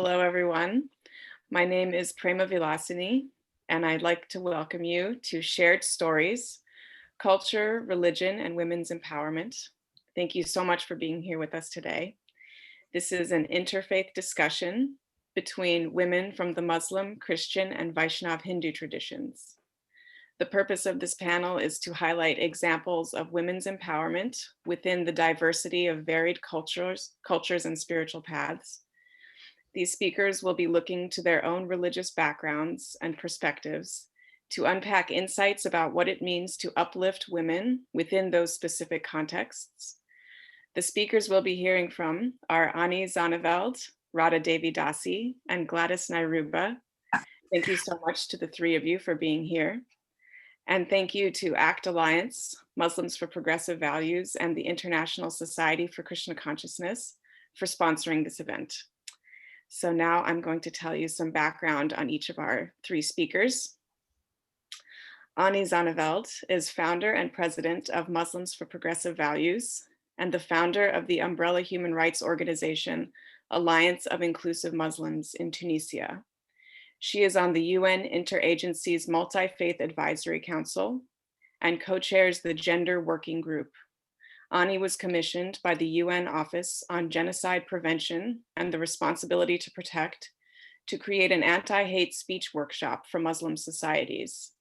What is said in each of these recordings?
Hello, everyone. My name is Prema Vilasini, and I'd like to welcome you to Shared Stories, Culture, Religion, and Women's Empowerment. Thank you so much for being here with us today. This is an interfaith discussion between women from the Muslim, Christian, and Vaishnava Hindu traditions. The purpose of this panel is to highlight examples of women's empowerment within the diversity of varied cultures and spiritual paths. These speakers will be looking to their own religious backgrounds and perspectives to unpack insights about what it means to uplift women within those specific contexts. The speakers we'll be hearing from are Ani Zaneveld, Radha Devi Dasi, and Gladys Nairuba. Thank you so much to the three of you for being here. And thank you to ACT Alliance, Muslims for Progressive Values, and the International Society for Krishna Consciousness for sponsoring this event. So now I'm going to tell you some background on each of our three speakers. Ani Zaneveld is founder and president of Muslims for Progressive Values and the founder of the umbrella human rights organization, Alliance of Inclusive Muslims in Tunisia. She is on the UN Interagency's Multi-Faith Advisory Council and co-chairs the Gender Working Group. Ani was commissioned by the UN Office on Genocide Prevention and the Responsibility to Protect to create an anti-hate speech workshop for Muslim societies.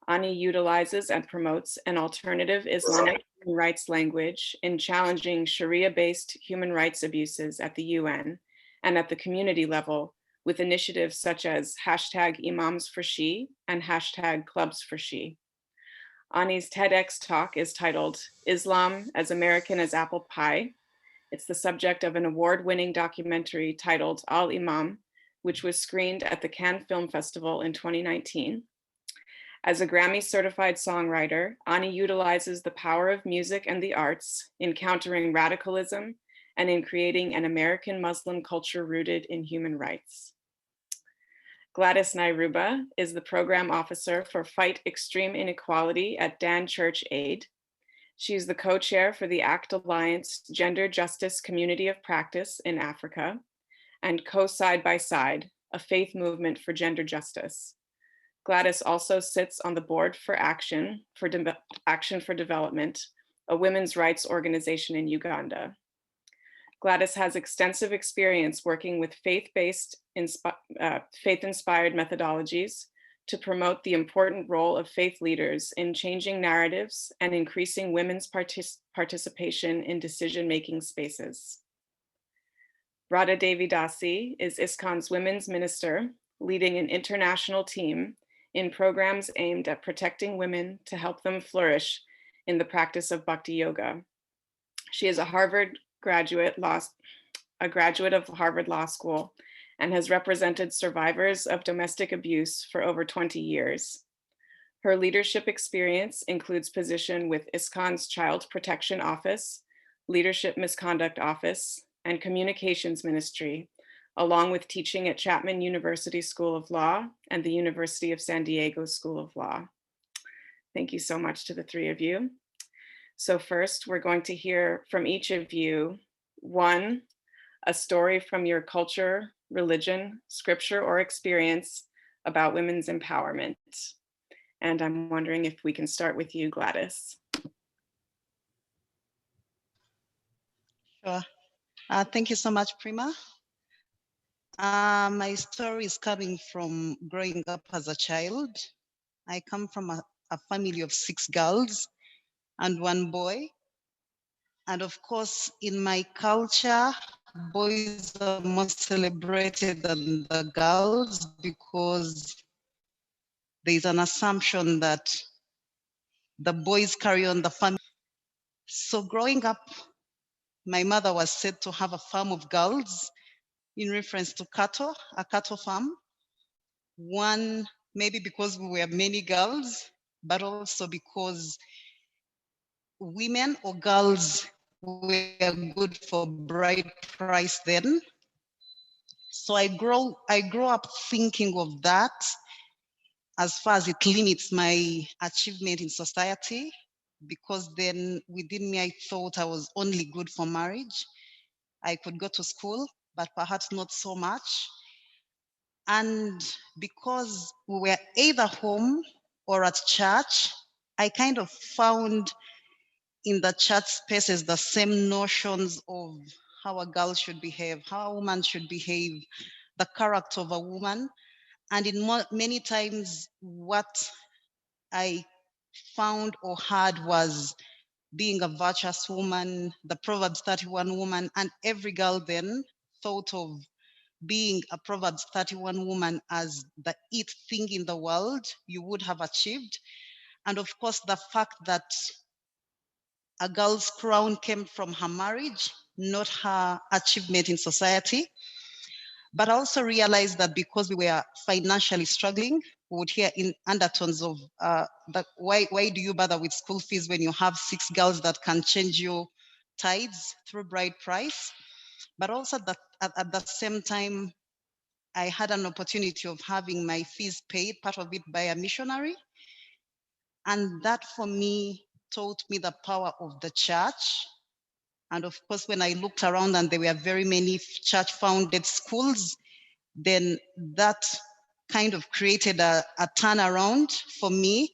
Ani utilizes and promotes an alternative Islamic human rights language in challenging Sharia-based human rights abuses at the UN and at the community level with initiatives such as #ImamsForShe and #ClubsForShe. Ani's TEDx talk is titled Islam as American as Apple Pie. It's the subject of an award-winning documentary titled Al Imam, which was screened at the Cannes Film Festival in 2019. As a Grammy-certified songwriter, Ani utilizes the power of music and the arts in countering radicalism and in creating an American Muslim culture rooted in human rights. Gladys Nairuba is the program officer for Fight Extreme Inequality at Dan Church Aid. She's the co-chair for the ACT Alliance Gender Justice Community of Practice in Africa and Co-Side by Side, a faith movement for gender justice. Gladys also sits on the board for Action for Development, a women's rights organization in Uganda. Gladys has extensive experience working with faith-inspired methodologies to promote the important role of faith leaders in changing narratives and increasing women's participation in decision-making spaces. Radha Devi Dasi is ISKCON's women's minister, leading an international team in programs aimed at protecting women to help them flourish in the practice of bhakti yoga. She is a graduate of Harvard Law School and has represented survivors of domestic abuse for over 20 years. Her leadership experience includes position with ISKCON's Child Protection Office, Leadership Misconduct Office, and Communications Ministry, along with teaching at Chapman University School of Law and the University of San Diego School of Law. Thank you so much to the three of you. So first, we're going to hear from each of you, one, a story from your culture, religion, scripture, or experience about women's empowerment. And I'm wondering if we can start with you, Gladys. Sure. Thank you so much, Prima. My story is coming from growing up as a child. I come from a family of 6 girls and 1 boy. And of course, in my culture, boys are more celebrated than the girls because there's an assumption that the boys carry on the family. So growing up, my mother was said to have a farm of girls in reference to cattle, a cattle farm. One, maybe because we were many girls, but also because women or girls were good for bride price then. So I grew up thinking of that as far as it limits my achievement in society, because then within me, I thought I was only good for marriage. I could go to school, but perhaps not so much. And because we were either home or at church, I kind of found in the church spaces the same notions of how a girl should behave, how a woman should behave, the character of a woman. And in many times, what I found or heard was being a virtuous woman, the Proverbs 31 woman, and every girl then thought of being a Proverbs 31 woman as the it thing in the world you would have achieved. And of course, the fact that a girl's crown came from her marriage, not her achievement in society. But I also realized that because we were financially struggling, we would hear in undertones of why do you bother with school fees when you have 6 girls that can change your tides through bride price? But also that at the same time, I had an opportunity of having my fees paid, part of it by a missionary. And that for me taught me the power of the church. And of course, when I looked around and there were very many church founded schools, then that kind of created a turnaround for me.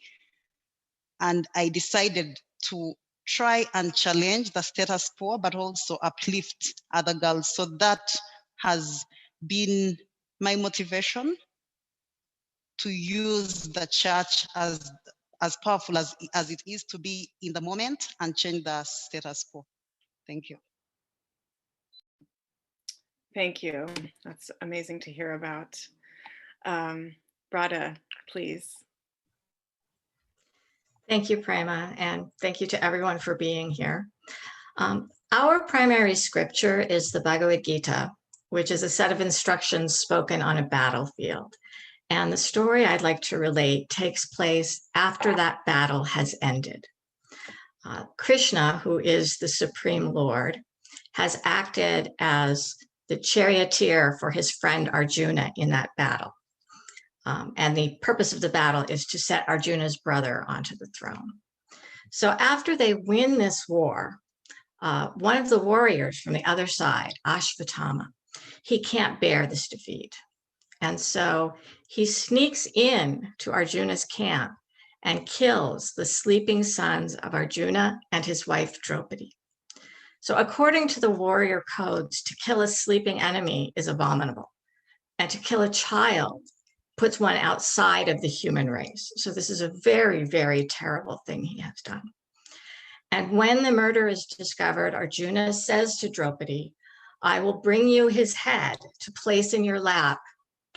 And I decided to try and challenge the status quo, but also uplift other girls. So that has been my motivation to use the church as powerful as it is to be in the moment and change the status quo. Thank you. Thank you. That's amazing to hear about. Radha, please. Thank you, Prema, and thank you to everyone for being here. Our primary scripture is the Bhagavad Gita, which is a set of instructions spoken on a battlefield. And the story I'd like to relate takes place after that battle has ended. Krishna, who is the Supreme Lord, has acted as the charioteer for his friend Arjuna in that battle. And the purpose of the battle is to set Arjuna's brother onto the throne. So after they win this war, one of the warriors from the other side, Ashvatthama, he can't bear this defeat. And so he sneaks in to Arjuna's camp and kills the sleeping sons of Arjuna and his wife Draupadi. So according to the warrior codes, to kill a sleeping enemy is abominable. And to kill a child puts one outside of the human race. So this is a very, very terrible thing he has done. And when the murder is discovered, Arjuna says to Draupadi, I will bring you his head to place in your lap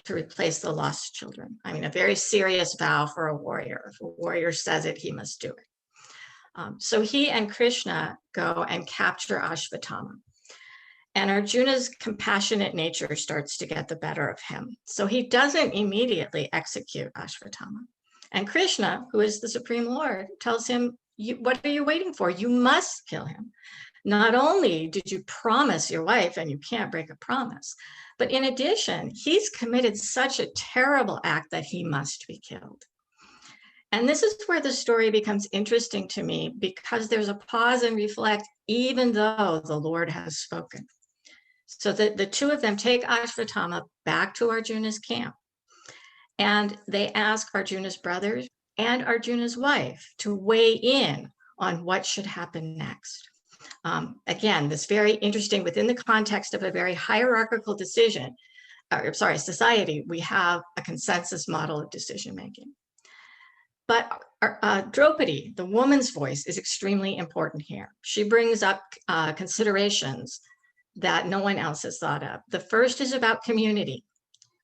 to replace the lost children. I mean, a very serious vow for a warrior. If a warrior says it, he must do it. So he and Krishna go and capture Ashvatthama. And Arjuna's compassionate nature starts to get the better of him. So he doesn't immediately execute Ashvatthama. And Krishna, who is the Supreme Lord, tells him, what are you waiting for? You must kill him. Not only did you promise your wife, and you can't break a promise, but in addition, he's committed such a terrible act that he must be killed. And this is where the story becomes interesting to me, because there's a pause and reflect, even though the Lord has spoken. So the two of them take Ashvatthama back to Arjuna's camp, and they ask Arjuna's brothers and Arjuna's wife to weigh in on what should happen next. Again, this very interesting within the context of a very hierarchical society, we have a consensus model of decision making. But Draupadi, the woman's voice, is extremely important here. She brings up considerations that no one else has thought of. The first is about community.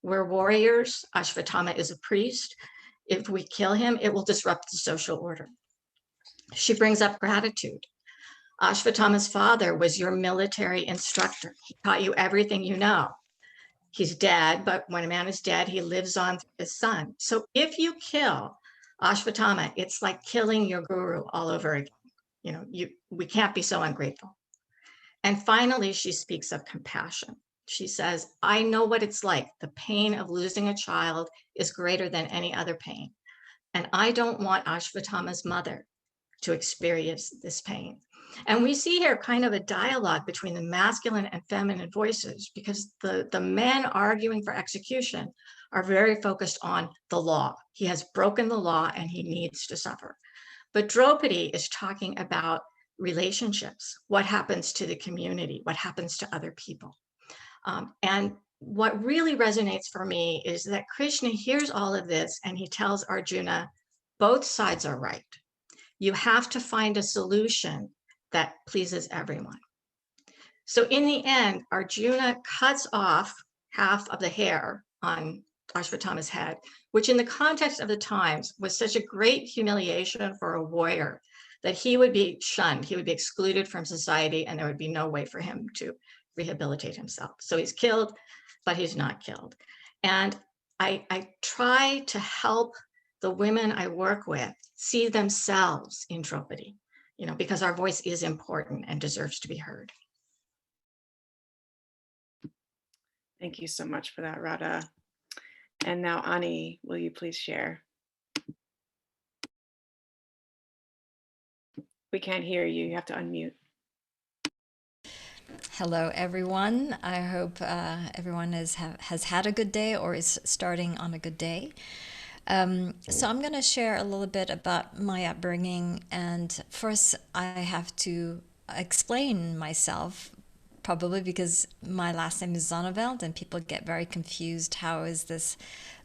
We're warriors. Ashvatthama is a priest. If we kill him, it will disrupt the social order. She brings up gratitude. Ashvatthama's father was your military instructor. He taught you everything you know. He's dead, but when a man is dead, he lives on through his son. So if you kill Ashvatthama, it's like killing your guru all over again. You know, we can't be so ungrateful. And finally, she speaks of compassion. She says, I know what it's like. The pain of losing a child is greater than any other pain. And I don't want Ashvatthama's mother to experience this pain. And we see here kind of a dialogue between the masculine and feminine voices, because the men arguing for execution are very focused on the law. He has broken the law and he needs to suffer. But Draupadi is talking about relationships, what happens to the community, what happens to other people. And what really resonates for me is that Krishna hears all of this and he tells Arjuna, both sides are right. You have to find a solution that pleases everyone. So in the end, Arjuna cuts off half of the hair on Ashwatthama's head, which in the context of the times was such a great humiliation for a warrior that he would be shunned, he would be excluded from society, and there would be no way for him to rehabilitate himself. So he's killed, but he's not killed. And I try to help the women I work with see themselves in Draupadi, because our voice is important and deserves to be heard. Thank you so much for that, Radha. And now, Ani, will you please share? We can't hear you. You have to unmute. Hello, everyone. I hope everyone has had a good day or is starting on a good day. So I'm going to share a little bit about my upbringing. And first, I have to explain myself, probably because my last name is Zaneveld and people get very confused. How is this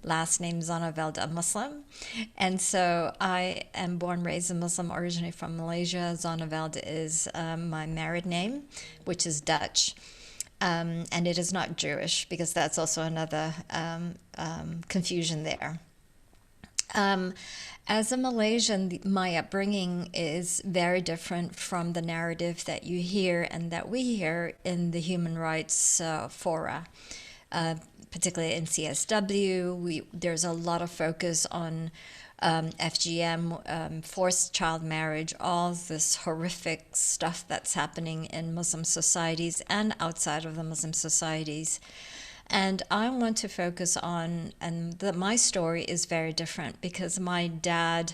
last name Zaneveld a Muslim? And so I am born, raised a Muslim, originally from Malaysia. Zaneveld is my married name, which is Dutch. And it is not Jewish, because that's also another confusion there. As a Malaysian, my upbringing is very different from the narrative that you hear and that we hear in the human rights fora, particularly in CSW. There's a lot of focus on FGM, forced child marriage, all this horrific stuff that's happening in Muslim societies and outside of the Muslim societies. And I want to focus on, my story is very different, because my dad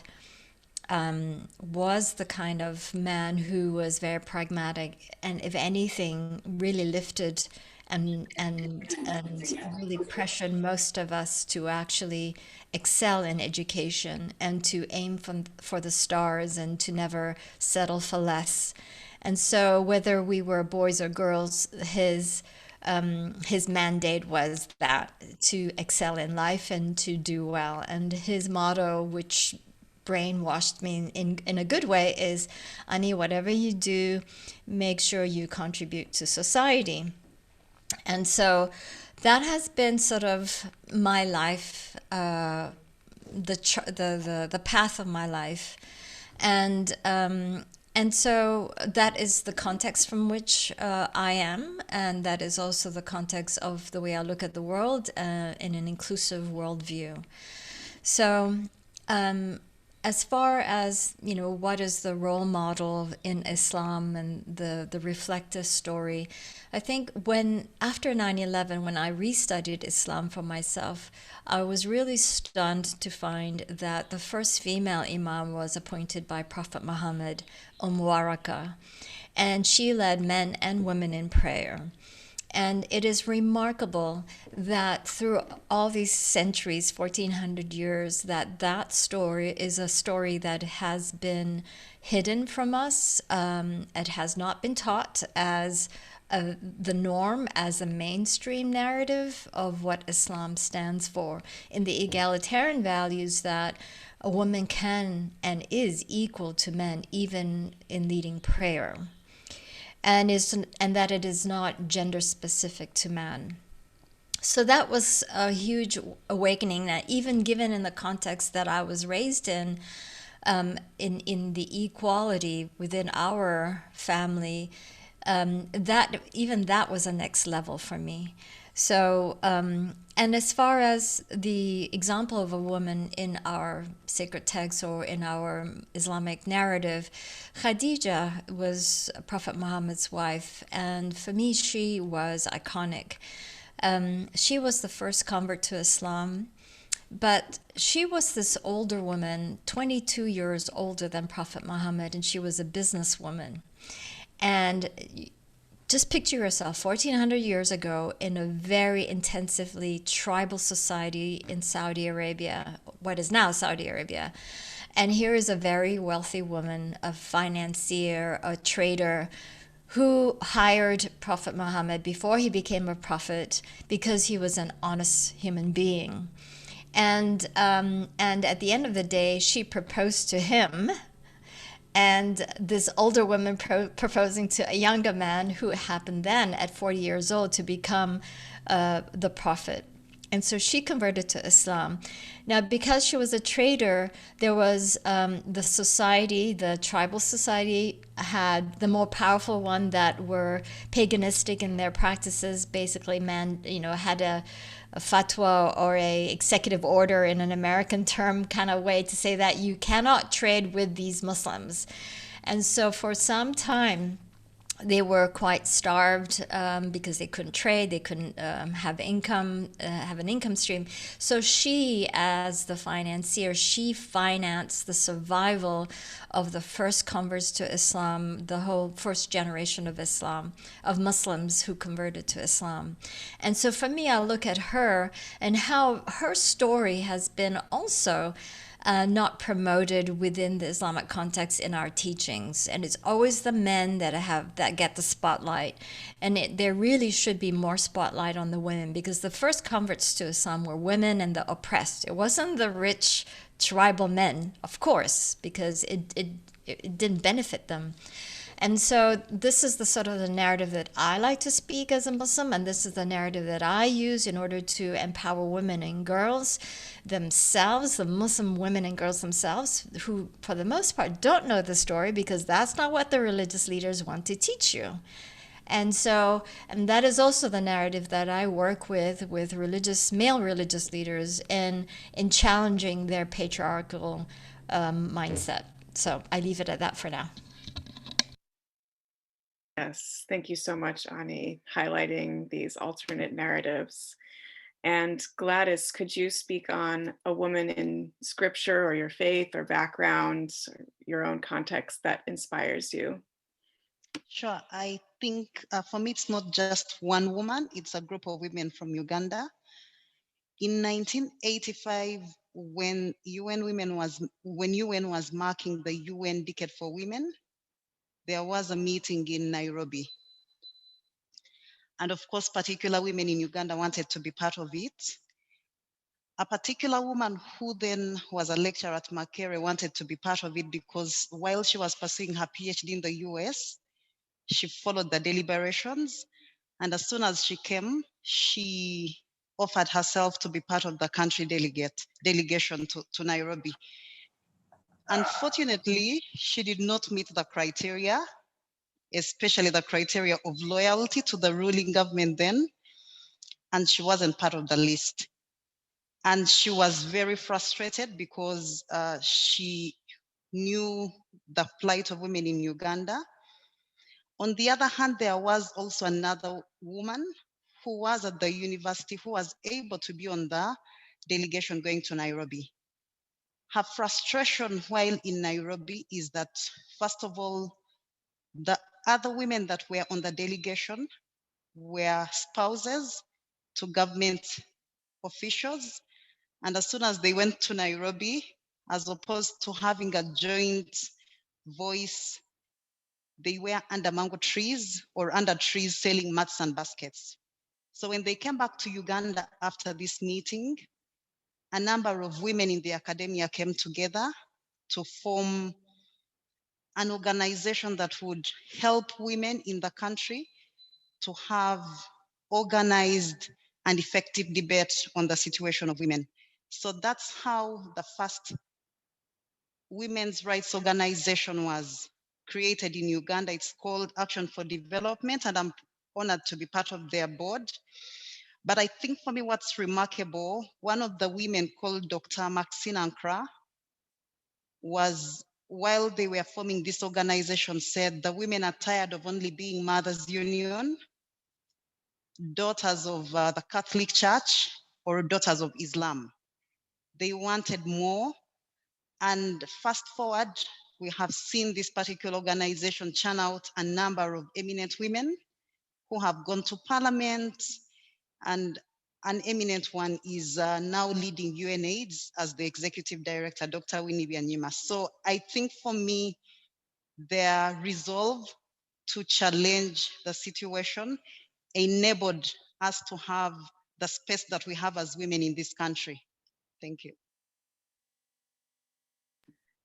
was the kind of man who was very pragmatic, and if anything, really lifted and really pressured most of us to actually excel in education and to aim for the stars and to never settle for less. And so whether we were boys or girls, his mandate was that to excel in life and to do well. And his motto, which brainwashed me in a good way, is, Ani, whatever you do, make sure you contribute to society. And so that has been sort of my life, the path of my life. And so that is the context from which I am, and that is also the context of the way I look at the world in an inclusive worldview. So as far as, what is the role model in Islam and the reflective story, I think after 9/11, when I restudied Islam for myself, I was really stunned to find that the first female imam was appointed by Prophet Muhammad, Waraka, and she led men and women in prayer. And it is remarkable that through all these centuries, 1400 years, that story is a story that has been hidden from us. It has not been taught as the norm, as a mainstream narrative of what Islam stands for, in the egalitarian values that a woman can and is equal to men, even in leading prayer. And that it is not gender specific to man. So that was a huge awakening, that even given in the context that I was raised in the equality within our family, that was a next level for me. So, and as far as the example of a woman in our sacred texts or in our Islamic narrative, Khadijah was Prophet Muhammad's wife, and for me, she was iconic. She was the first convert to Islam, but she was this older woman, 22 years older than Prophet Muhammad, and she was a businesswoman. And just picture yourself 1400 years ago in a very intensively tribal society in Saudi Arabia, what is now Saudi Arabia. And here is a very wealthy woman, a financier, a trader, who hired Prophet Muhammad before he became a prophet because he was an honest human being. And at the end of the day, she proposed to him, and this older woman proposing to a younger man who happened then at 40 years old to become the prophet. And so she converted to Islam. Now, because she was a trader, there was the society, the tribal society, had the more powerful one that were paganistic in their practices. Basically, had a fatwa or a executive order in an American term kind of way to say that you cannot trade with these Muslims. And so for some time, they were quite starved because they couldn't trade, they couldn't have an income stream. So she, as the financier, she financed the survival of the first converts to Islam, the whole first generation of Islam, of Muslims who converted to Islam. And so for me, I look at her and how her story has been also not promoted within the Islamic context in our teachings, and it's always the men that get the spotlight, and there really should be more spotlight on the women, because the first converts to Islam were women and the oppressed. It wasn't the rich tribal men, of course, because it didn't benefit them. And so this is the sort of the narrative that I like to speak as a Muslim, and this is the narrative that I use in order to empower women and girls themselves, the Muslim women and girls themselves, who for the most part don't know the story, because that's not what the religious leaders want to teach you. And that is also the narrative that I work with male religious leaders in challenging their patriarchal mindset. So I leave it at that for now. Yes, thank you so much, Ani, highlighting these alternate narratives. And Gladys, could you speak on a woman in scripture or your faith or background, or your own context that inspires you? Sure. I think for me, it's not just one woman, it's a group of women from Uganda. In 1985, when UN was marking the UN Decade for Women, there was a meeting in Nairobi. And of course, particular women in Uganda wanted to be part of it. A particular woman who then was a lecturer at Makerere wanted to be part of it because while she was pursuing her PhD in the US, she followed the deliberations. And as soon as she came, she offered herself to be part of the country delegation to Nairobi. Unfortunately, she did not meet the criteria, especially the criteria of loyalty to the ruling government then, and she wasn't part of the list. And she was very frustrated because she knew the plight of women in Uganda. On the other hand, there was also another woman who was at the university who was able to be on the delegation going to Nairobi. Her frustration while in Nairobi is that, first of all, the other women that were on the delegation were spouses to government officials. And as soon as they went to Nairobi, as opposed to having a joint voice, they were under mango trees or under trees selling mats and baskets. So when they came back to Uganda after this meeting, a number of women in the academia came together to form an organization that would help women in the country to have organized and effective debate on the situation of women. So that's how the first women's rights organization was created in Uganda. It's called Action for Development, and I'm honored to be part of their board. But I think for me, what's remarkable, one of the women called Dr. Maxine Ankra was, while they were forming this organization, said the women are tired of only being Mothers Union, daughters of the Catholic Church, or daughters of Islam. They wanted more. And fast forward, we have seen this particular organization churn out a number of eminent women who have gone to parliament, and an eminent one is now leading UNAIDS as the executive director, Dr. Winnie Byanyima. So I think for me, their resolve to challenge the situation enabled us to have the space that we have as women in this country. Thank you.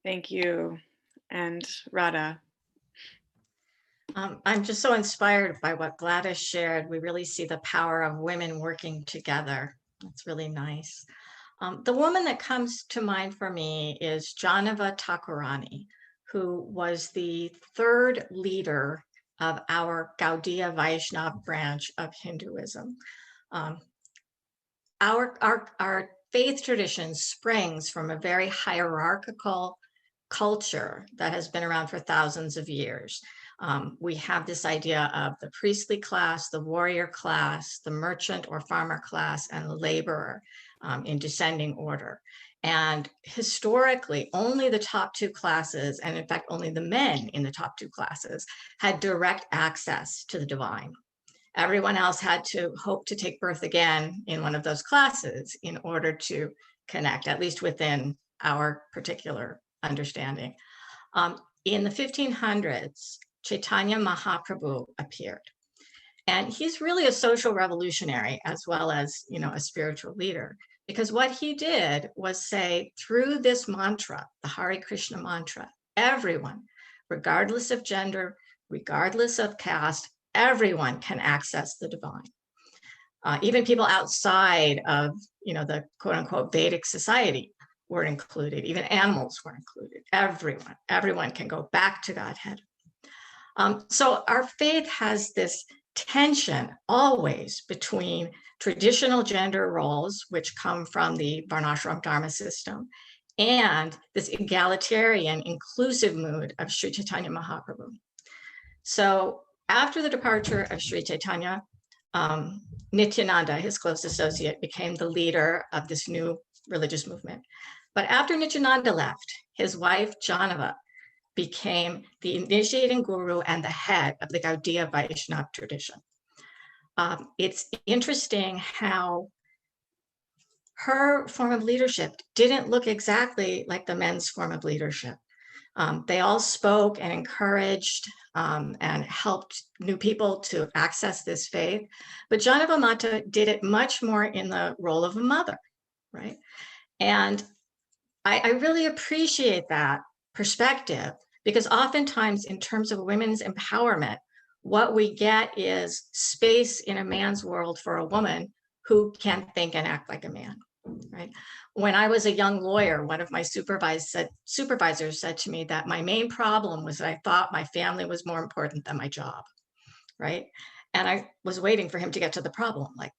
Thank you. And Radha. I'm just so inspired by what Gladys shared. We really see the power of women working together. That's really nice. The woman that comes to mind for me is Janova Takarani, who was the third leader of our Gaudiya Vaishnava branch of Hinduism. Our faith tradition springs from a very hierarchical culture that has been around for thousands of years. We have this idea of the priestly class, the warrior class, the merchant or farmer class, and the laborer in descending order. And historically, only the top two classes, and in fact, only the men in the top two classes, had direct access to the divine. Everyone else had to hope to take birth again in one of those classes in order to connect, at least within our particular understanding. In the 1500s, Chaitanya Mahaprabhu appeared. And he's really a social revolutionary as well as, a spiritual leader, because what he did was say, through this mantra, the Hare Krishna mantra, everyone, regardless of gender, regardless of caste, everyone can access the divine. Even people outside of, the quote unquote Vedic society were included. Even animals were included. Everyone can go back to Godhead. So our faith has this tension always between traditional gender roles, which come from the Varnashram Dharma system, and this egalitarian, inclusive mood of Sri Chaitanya Mahaprabhu. So after the departure of Sri Chaitanya, Nityananda, his close associate, became the leader of this new religious movement. But after Nityananda left, his wife, Janova, became the initiating guru and the head of the Gaudiya Vaishnava tradition. It's interesting how her form of leadership didn't look exactly like the men's form of leadership. They all spoke and encouraged and helped new people to access this faith. But Janova Mata did it much more in the role of a mother, right? And I really appreciate that perspective, because oftentimes in terms of women's empowerment, what we get is space in a man's world for a woman who can think and act like a man, right? When I was a young lawyer, one of my supervisors said to me that my main problem was that I thought my family was more important than my job, right? And I was waiting for him to get to the problem, like,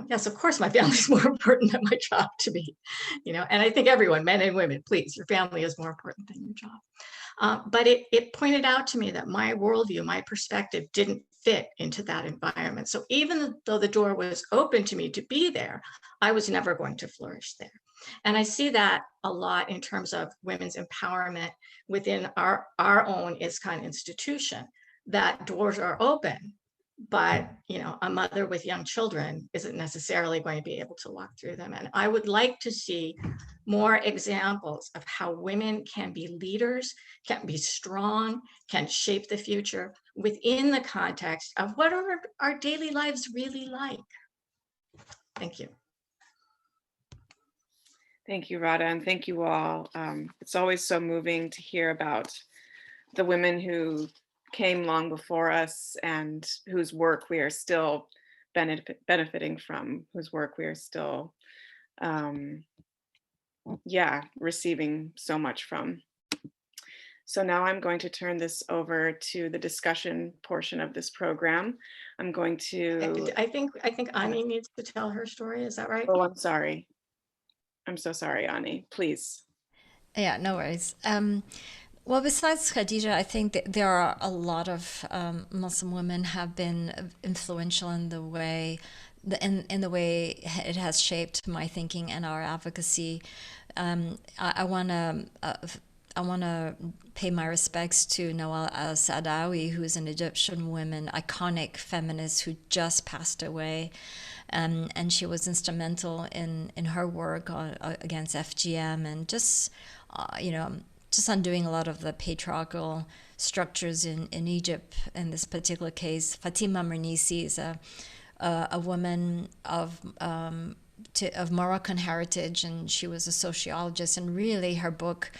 yes, of course, my family is more important than my job to me, and I think everyone, men and women, please, your family is more important than your job. But it pointed out to me that my worldview, my perspective didn't fit into that environment. So even though the door was open to me to be there, I was never going to flourish there. And I see that a lot in terms of women's empowerment within our own ISKCON institution, that doors are open. But, a mother with young children isn't necessarily going to be able to walk through them. And I would like to see more examples of how women can be leaders, can be strong, can shape the future within the context of what are our daily lives really like. Thank you. Thank you, Radha, and thank you all. It's always so moving to hear about the women who came long before us and whose work we are still benefiting from, whose work we are still, receiving so much from. So now I'm going to turn this over to the discussion portion of this program. I'm going to... I think Ani needs to tell her story, is that right? Oh, I'm sorry. I'm so sorry, Ani, please. Yeah, no worries. Well, besides Khadijah, I think that there are a lot of Muslim women have been influential in the way, in the way it has shaped my thinking and our advocacy. I want to I want to pay my respects to Nawal al-Saadawi, who is an Egyptian woman, iconic feminist who just passed away. And she was instrumental in her work against FGM and just, just undoing a lot of the patriarchal structures in Egypt. In this particular case, Fatima Manisi is a woman of Moroccan heritage, and she was a sociologist. And really, her book,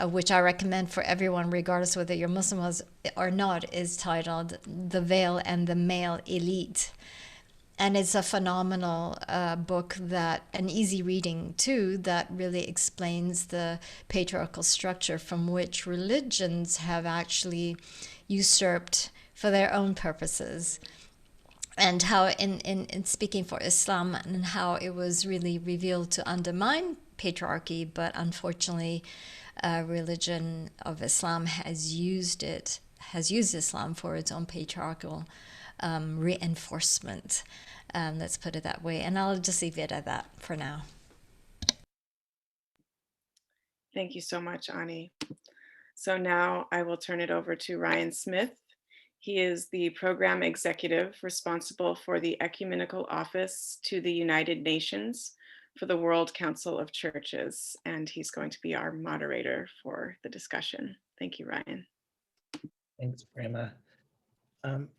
which I recommend for everyone, regardless whether you're Muslim or not, is titled "The Veil and the Male Elite." And it's a phenomenal book, that an easy reading too, that really explains the patriarchal structure from which religions have actually usurped for their own purposes. And how in speaking for Islam, and how it was really revealed to undermine patriarchy, but unfortunately religion of Islam has used Islam for its own patriarchal reinforcement. Let's put it that way. And I'll just leave it at that for now. Thank you so much, Ani. So now I will turn it over to Ryan Smith. He is the program executive responsible for the Ecumenical Office to the United Nations for the World Council of Churches, and he's going to be our moderator for the discussion. Thank you, Ryan. Thanks, Prema.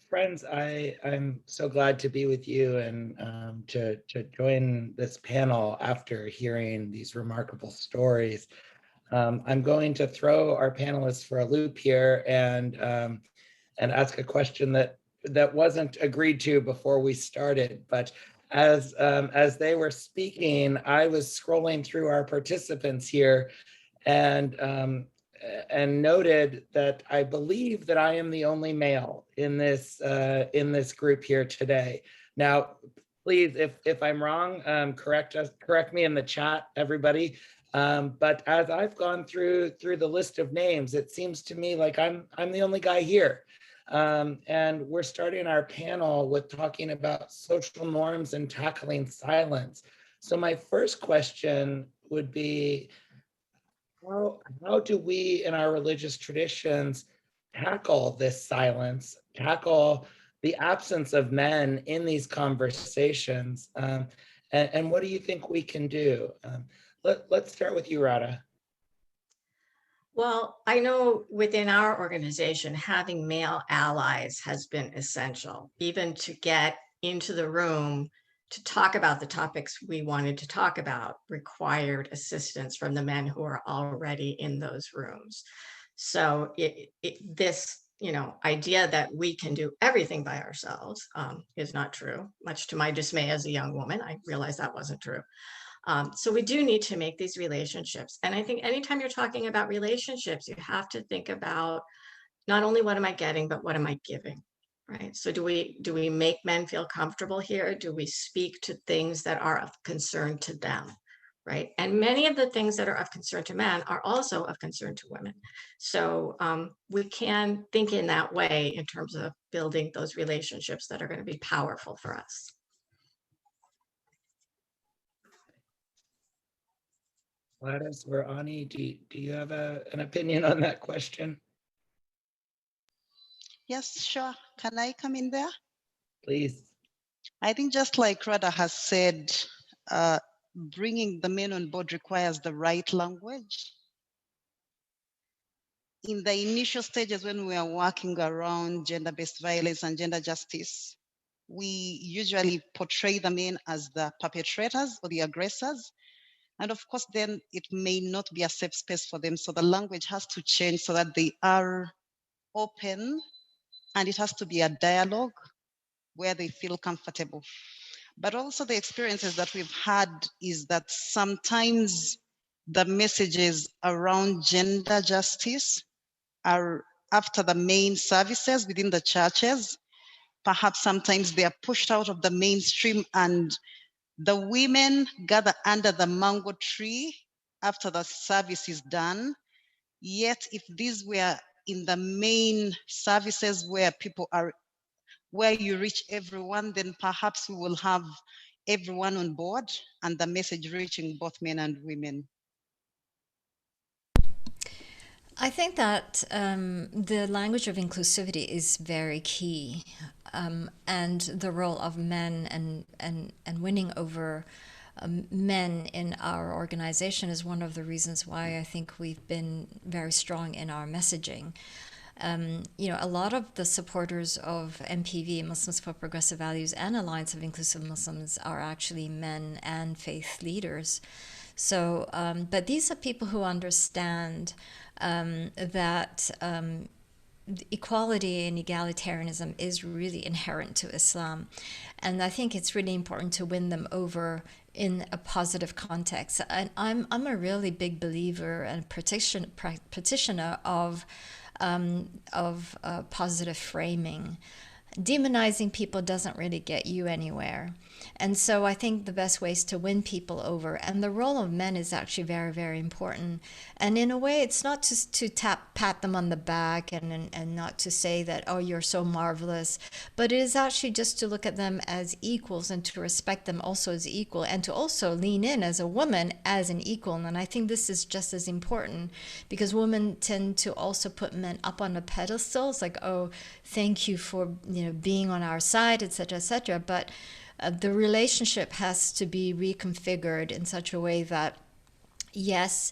Friends, I'm so glad to be with you and to join this panel after hearing these remarkable stories. I'm going to throw our panelists for a loop here and ask a question that wasn't agreed to before we started. But as they were speaking, I was scrolling through our participants here and noted that I believe that I am the only male in this group here today. Now, please, if I'm wrong, correct me in the chat, everybody. But as I've gone through the list of names, it seems to me like I'm the only guy here. And we're starting our panel with talking about social norms and tackling silence. So my first question would be, how do we in our religious traditions tackle this silence, tackle the absence of men in these conversations? And what do you think we can do? Let's start with you, Radha. Well, I know within our organization, having male allies has been essential, even to get into the room to talk about the topics we wanted to talk about required assistance from the men who are already in those rooms. So this idea that we can do everything by ourselves is not true. Much to my dismay as a young woman, I realized that wasn't true. So we do need to make these relationships. And I think anytime you're talking about relationships, you have to think about not only what am I getting, but what am I giving, right? So do we make men feel comfortable here? Do we speak to things that are of concern to them, right? And many of the things that are of concern to men are also of concern to women. So we can think in that way in terms of building those relationships that are going to be powerful for us. Gladys or Ani, do you have an opinion on that question? Yes, sure. Can I come in there? Please. I think just like Radha has said, bringing the men on board requires the right language. In the initial stages when we are working around gender-based violence and gender justice, we usually portray the men as the perpetrators or the aggressors. And of course, then it may not be a safe space for them. So the language has to change so that they are open, and it has to be a dialogue where they feel comfortable. But also the experiences that we've had is that sometimes the messages around gender justice are after the main services within the churches. Perhaps sometimes they are pushed out of the mainstream and the women gather under the mango tree after the service is done. Yet if these were in the main services where people are, where you reach everyone, then perhaps we will have everyone on board and the message reaching both men and women. I think that the language of inclusivity is very key, and the role of men and winning over men in our organization is one of the reasons why I think we've been very strong in our messaging. A lot of the supporters of MPV, Muslims for Progressive Values, and Alliance of Inclusive Muslims are actually men and faith leaders. So, but these are people who understand that equality and egalitarianism is really inherent to Islam. And I think it's really important to win them over in a positive context. And I'm a really big believer and practitioner of positive framing. Demonizing people doesn't really get you anywhere. And so I think the best way is to win people over. And the role of men is actually very, very important. And in a way, it's not just to pat them on the back and not to say that, oh, you're so marvelous, but it is actually just to look at them as equals and to respect them also as equal, and to also lean in as a woman as an equal. And I think this is just as important, because women tend to also put men up on a pedestal. It's like, oh, thank you for being on our side, etc., etc. But the relationship has to be reconfigured in such a way that, yes,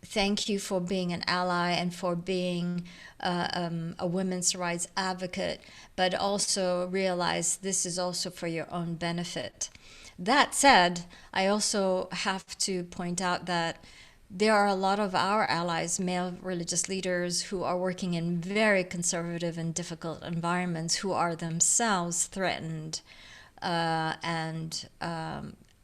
thank you for being an ally and for being a women's rights advocate, but also realize this is also for your own benefit. That said, I also have to point out that there are a lot of our allies, male religious leaders, who are working in very conservative and difficult environments, who are themselves threatened and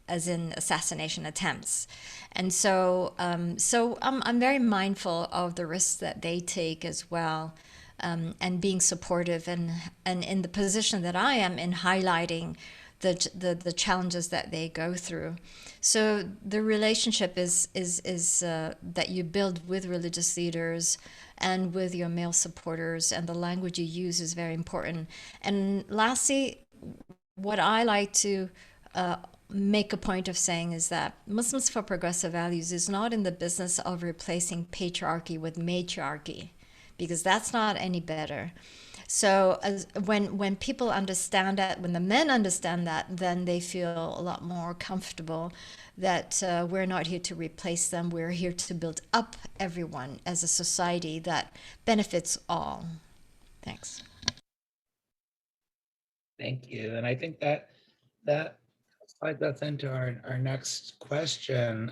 as in assassination attempts. And so I'm very mindful of the risks that they take as well, and being supportive and in the position that I am in, highlighting the challenges that they go through. So the relationship is that you build with religious leaders and with your male supporters, and the language you use is very important. And lastly, what I like to make a point of saying is that Muslims for Progressive Values is not in the business of replacing patriarchy with matriarchy, because that's not any better. So when people understand that, when the men understand that, then they feel a lot more comfortable that we're not here to replace them. We're here to build up everyone as a society that benefits all. Thanks. Thank you. And I think that slides us into our next question.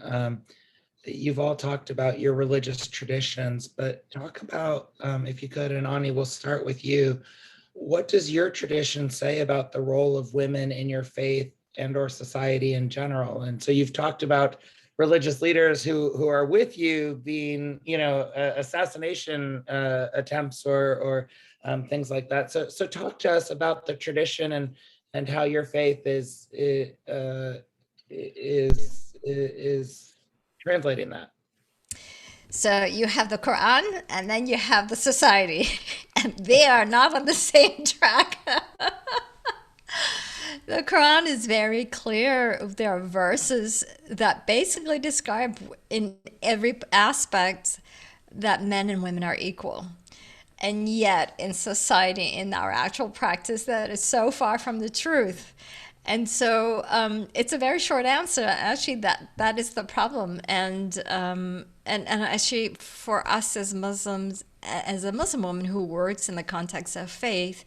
You've all talked about your religious traditions, but talk about, if you could, and Ani, we'll start with you. What does your tradition say about the role of women in your faith and or society in general? And so you've talked about religious leaders who are with you being, assassination attempts or things like that. So talk to us about the tradition and how your faith is translating that. So you have the Quran and then you have the society, and they are not on the same track. The Quran is very clear. There are verses that basically describe in every aspect that men and women are equal. And yet in society, in our actual practice, that is so far from the truth. And so it's a very short answer. Actually, that is the problem. And actually, for us as Muslims, as a Muslim woman who works in the context of faith,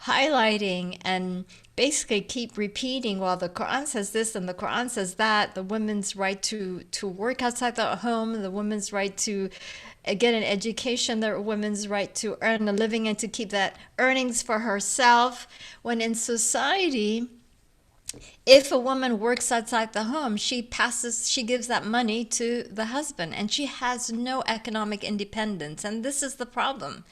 highlighting and basically keep repeating, well, the Quran says this and the Quran says that, the woman's right to work outside the home, the woman's right to get an education, the woman's right to earn a living and to keep that earnings for herself. When in society, if a woman works outside the home, she gives that money to the husband, and she has no economic independence. And this is the problem.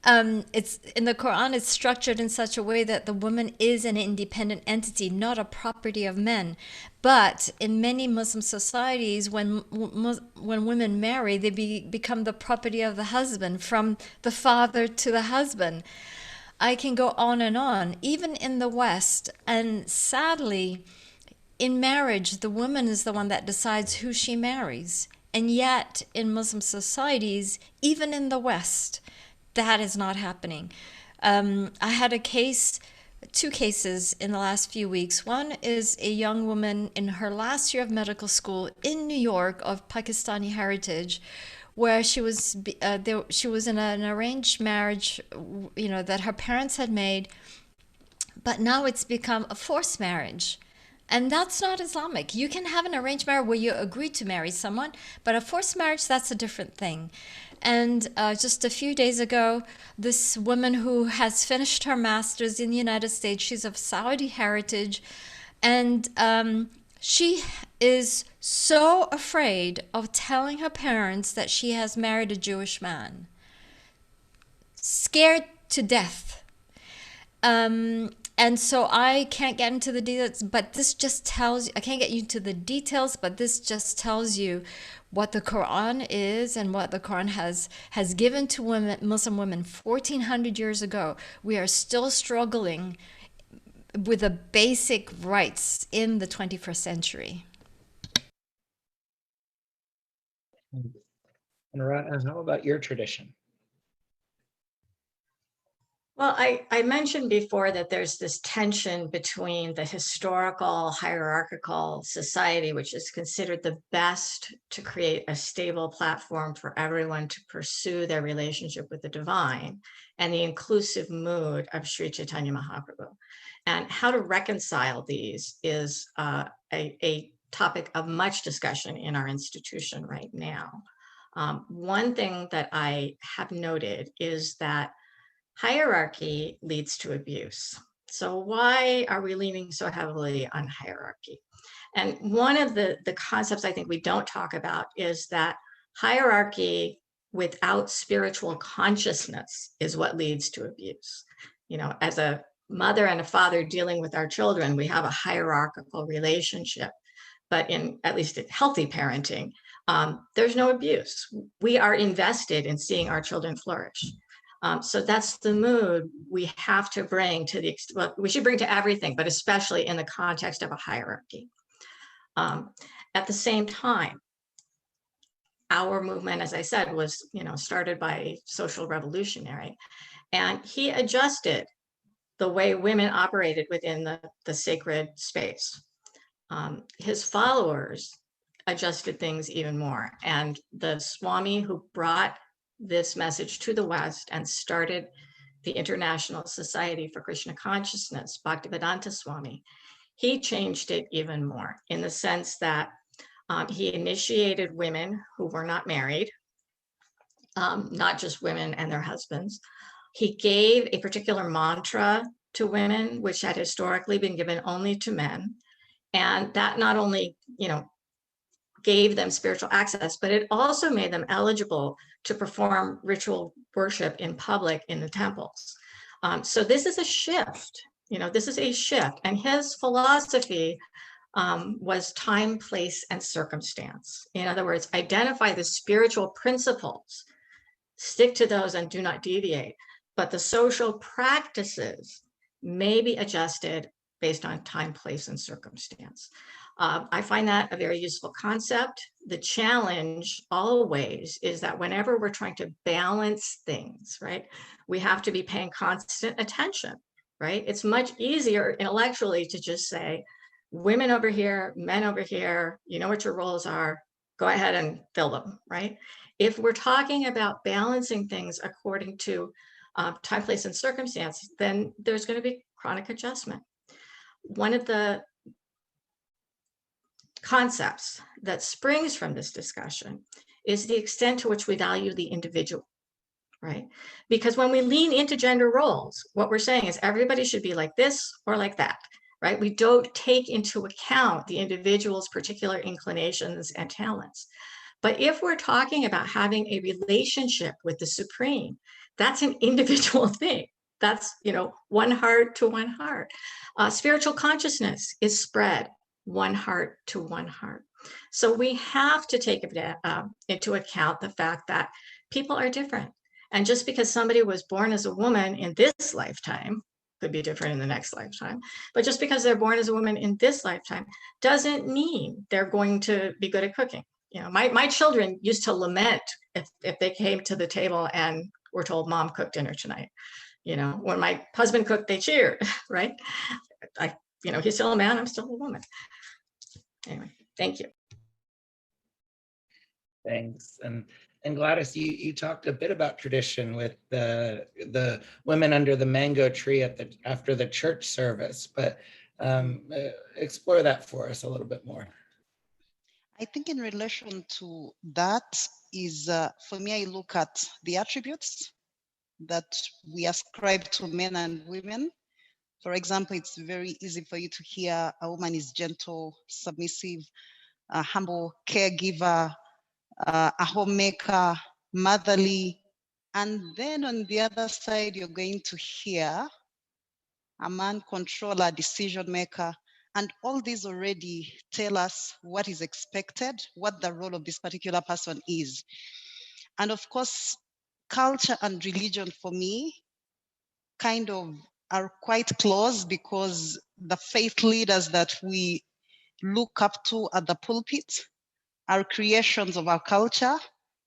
It's in the Quran, it's structured in such a way that the woman is an independent entity, not a property of men. But in many Muslim societies, when women marry, they become the property of the husband, from the father to the husband. I can go on, even in the West. And sadly, in marriage, the woman is the one that decides who she marries. And yet in Muslim societies, even in the West, that is not happening. I had two cases in the last few weeks. One is a young woman in her last year of medical school in New York of Pakistani heritage, where she was in an arranged marriage, that her parents had made, but now it's become a forced marriage. And that's not Islamic. You can have an arranged marriage where you agree to marry someone, but a forced marriage, that's a different thing. And just a few days ago, this woman who has finished her master's in the United States, she's of Saudi heritage, and she is so afraid of telling her parents that she has married a Jewish man. Scared to death. And so I can't get into the details, but this just tells you, I can't get you into the details, but this just tells you what the Quran is and what the Quran has given to women, Muslim women 1400 years ago. We are still struggling with the basic rights in the 21st century. And how about your tradition? Well, I mentioned before that there's this tension between the historical hierarchical society, which is considered the best to create a stable platform for everyone to pursue their relationship with the divine, and the inclusive mood of Sri Chaitanya Mahaprabhu. And how to reconcile these is a topic of much discussion in our institution right now. One thing that I have noted is that hierarchy leads to abuse. So why are we leaning so heavily on hierarchy? And one of the concepts I think we don't talk about is that hierarchy without spiritual consciousness is what leads to abuse. As a mother and a father dealing with our children, we have a hierarchical relationship, but in at least in healthy parenting, there's no abuse. We are invested in seeing our children flourish. So that's the mood we have to bring to we should bring to everything, but especially in the context of a hierarchy. At the same time, our movement, as I said, was started by a social revolutionary, and he adjusted the way women operated within the sacred space. His followers adjusted things even more, and the Swami who brought this message to the West and started the International Society for Krishna Consciousness, Bhaktivedanta Swami, he changed it even more in the sense that he initiated women who were not married, not just women and their husbands. He gave a particular mantra to women, which had historically been given only to men. And that not only, gave them spiritual access, but it also made them eligible to perform ritual worship in public in the temples. So this is a shift, this is a shift. And his philosophy was time, place, and circumstance. In other words, identify the spiritual principles, stick to those and do not deviate. But the social practices may be adjusted based on time, place, and circumstance. I find that a very useful concept. The challenge always is that whenever we're trying to balance things, right, we have to be paying constant attention, right? It's much easier intellectually to just say, women over here, men over here, you know what your roles are, go ahead and fill them, right? If we're talking about balancing things according to time, place, and circumstance, then there's going to be chronic adjustment. One of the concepts that springs from this discussion is the extent to which we value the individual, right? Because when we lean into gender roles, what we're saying is everybody should be like this or like that, right? We don't take into account the individual's particular inclinations and talents. But if we're talking about having a relationship with the Supreme, that's an individual thing. That's, one heart to one heart. Spiritual consciousness is spread one heart to one heart. So we have to take into account the fact that people are different. And just because somebody was born as a woman in this lifetime, could be different in the next lifetime, but just because they're born as a woman in this lifetime doesn't mean they're going to be good at cooking, You know, my children used to lament if they came to the table and were told mom cooked dinner tonight. You know, when my husband cooked, they cheered, right? You know, he's still a man, I'm still a woman. Anyway, thank you. Thanks. And Gladys, you talked a bit about tradition with the women under the mango tree after the church service, but explore that for us a little bit more. I think in relation to that is, for me, I look at the attributes that we ascribe to men and women. For example, it's very easy for you to hear a woman is gentle, submissive, a humble caregiver, a homemaker, motherly. And then on the other side, you're going to hear a man controller, decision maker. And all these already tell us what is expected, what the role of this particular person is. And of course, culture and religion for me kind of are quite close, because the faith leaders that we look up to at the pulpit are creations of our culture.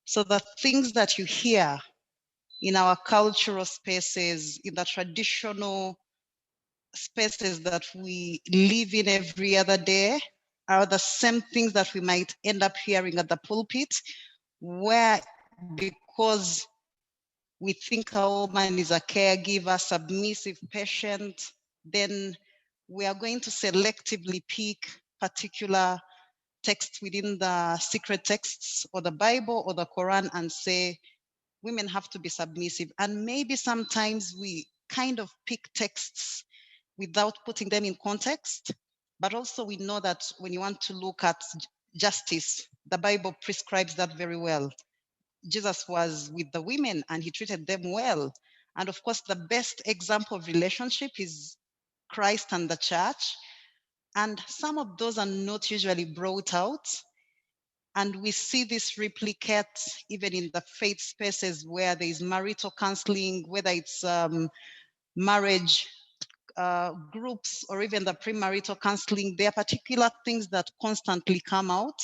So the things that you hear in our cultural spaces, in the traditional spaces that we live in every other day, are the same things that we might end up hearing at the pulpit, where because we think a woman is a caregiver, submissive, patient, then we are going to selectively pick particular texts within the secret texts or the Bible or the Quran and say, women have to be submissive. And maybe sometimes we kind of pick texts without putting them in context, but also we know that when you want to look at justice, the Bible prescribes that very well. Jesus was with the women and he treated them well. And of course, the best example of relationship is Christ and the church. And some of those are not usually brought out. And we see this replicate even in the faith spaces where there is marital counseling, whether it's marriage groups or even the premarital counseling. There are particular things that constantly come out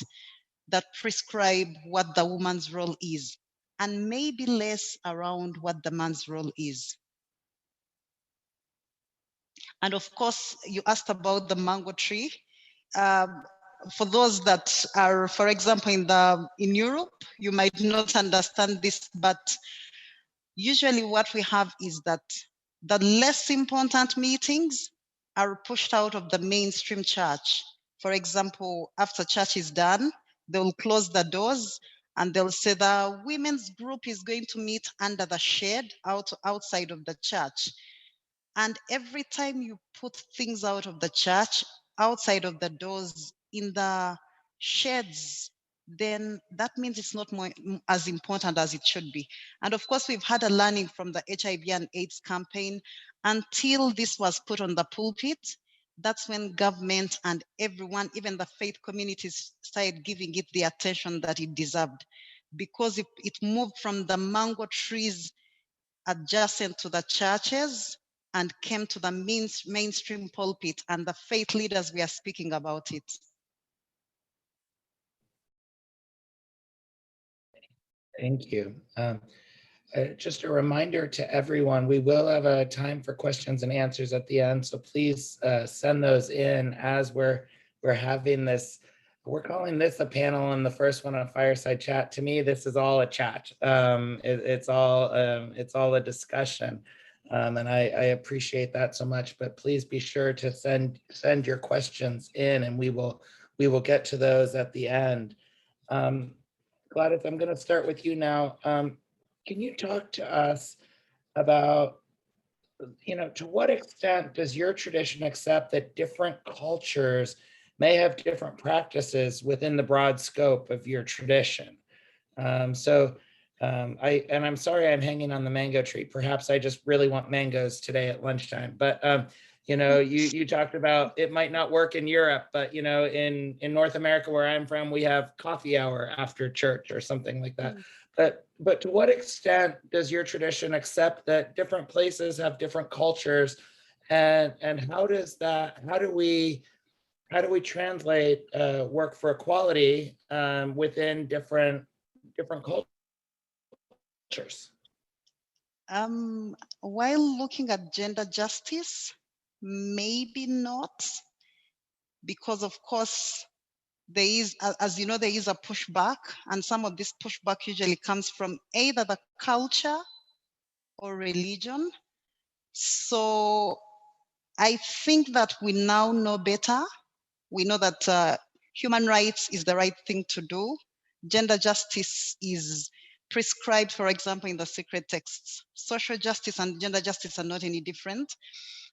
that prescribe what the woman's role is, and maybe less around what the man's role is. And of course, you asked about the mango tree. For those that are, for example, in Europe, you might not understand this, but usually what we have is that the less important meetings are pushed out of the mainstream church. For example, after church is done, they'll close the doors and they'll say the women's group is going to meet under the shade outside of the church. And every time you put things out of the church, outside of the doors, in the sheds, then that means it's not as important as it should be. And of course, we've had a learning from the HIV and AIDS campaign. Until this was put on the pulpit, that's when government and everyone, even the faith communities, started giving it the attention that it deserved, because it moved from the mango trees adjacent to the churches and came to the mainstream pulpit, and the faith leaders were speaking about it. Thank you. Just a reminder to everyone, we will have a time for questions and answers at the end, so please send those in as we're having this. We're calling this a panel and the first one a fireside chat. To me, this is all a chat. It's all a discussion, and I appreciate that so much. But please be sure to send your questions in, and we will get to those at the end. Gladys, I'm going to start with you now. Can you talk to us about, to what extent does your tradition accept that different cultures may have different practices within the broad scope of your tradition? I'm sorry I'm hanging on the mango tree. Perhaps I just really want mangoes today at lunchtime. But you talked about it might not work in Europe, but in North America where I'm from, we have coffee hour after church or something like that. But to what extent does your tradition accept that different places have different cultures, and how do we how do we translate work for equality within different cultures? While looking at gender justice, maybe not, because of course there is, as you know, there is a pushback, and some of this pushback usually comes from either the culture or religion. So I think that we now know better. We know that human rights is the right thing to do. Gender justice is prescribed, for example, in the sacred texts. Social justice and gender justice are not any different.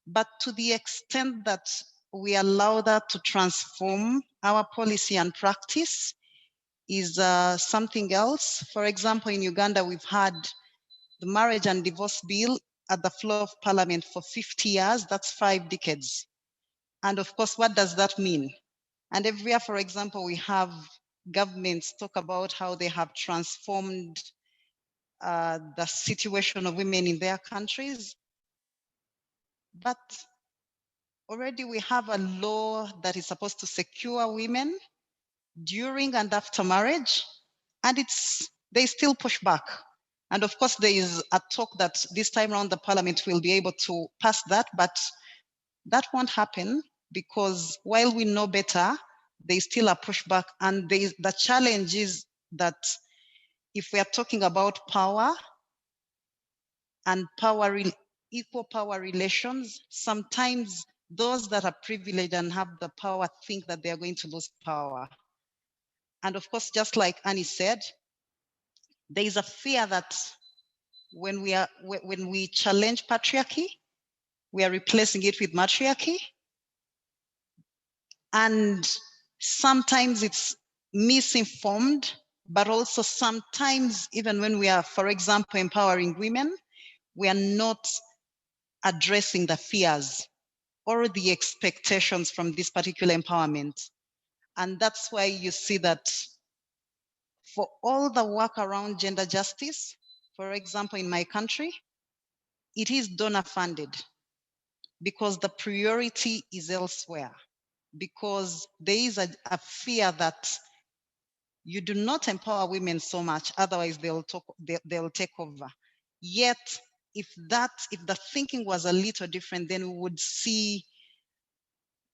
But to the extent that we allow that to transform our policy and practice is something else. For example, in Uganda, we've had the marriage and divorce bill at the floor of parliament for 50 years. That's 5 decades. And of course, what does that mean? And every year, for example, we have governments talk about how they have transformed the situation of women in their countries. But already we have a law that is supposed to secure women during and after marriage, and they still push back. And of course, there is a talk that this time around the parliament will be able to pass that, but that won't happen because while we know better, they still are pushback. And the challenge is that if we are talking about power and equal power relations, sometimes those that are privileged and have the power think that they are going to lose power. And of course, just like Annie said, there is a fear that when we challenge patriarchy, we are replacing it with matriarchy. And sometimes it's misinformed, but also sometimes even when we are, for example, empowering women, we are not addressing the fears or the expectations from this particular empowerment. And that's why you see that for all the work around gender justice, for example, in my country, it is donor funded because the priority is elsewhere, because there is a fear that you do not empower women so much, otherwise they'll take over. Yet, if the thinking was a little different, then we would see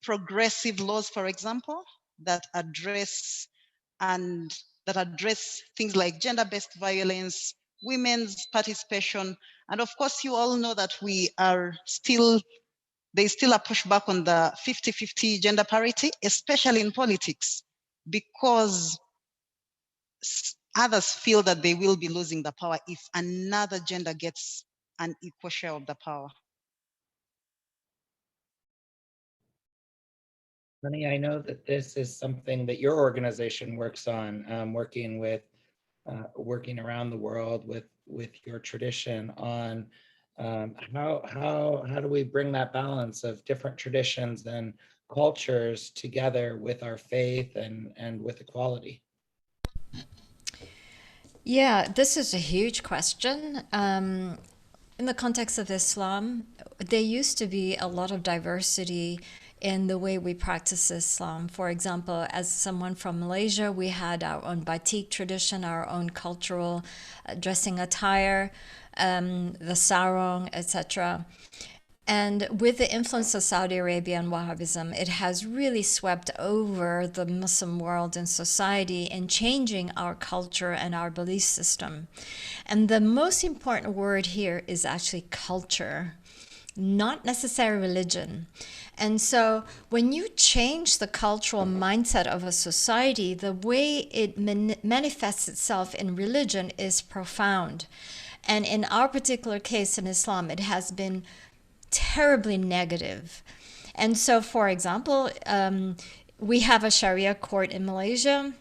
progressive laws, for example, that address things like gender-based violence, women's participation. And of course, you all know that there's still a pushback on the 50-50 gender parity, especially in politics, because others feel that they will be losing the power if another gender gets an equal share of the power. Honey, I know that this is something that your organization works on, working around the world with your tradition on how do we bring that balance of different traditions and cultures together with our faith and with equality? Yeah, this is a huge question. In the context of Islam, there used to be a lot of diversity in the way we practice Islam. For example, as someone from Malaysia, we had our own batik tradition, our own cultural dressing attire, the sarong, etc. And with the influence of Saudi Arabia and Wahhabism, it has really swept over the Muslim world and society in changing our culture and our belief system. And the most important word here is actually culture, not necessarily religion. And so when you change the cultural mindset of a society, the way it manifests itself in religion is profound. And in our particular case in Islam, it has been terribly negative. And so, for example, we have a Sharia court in Malaysia.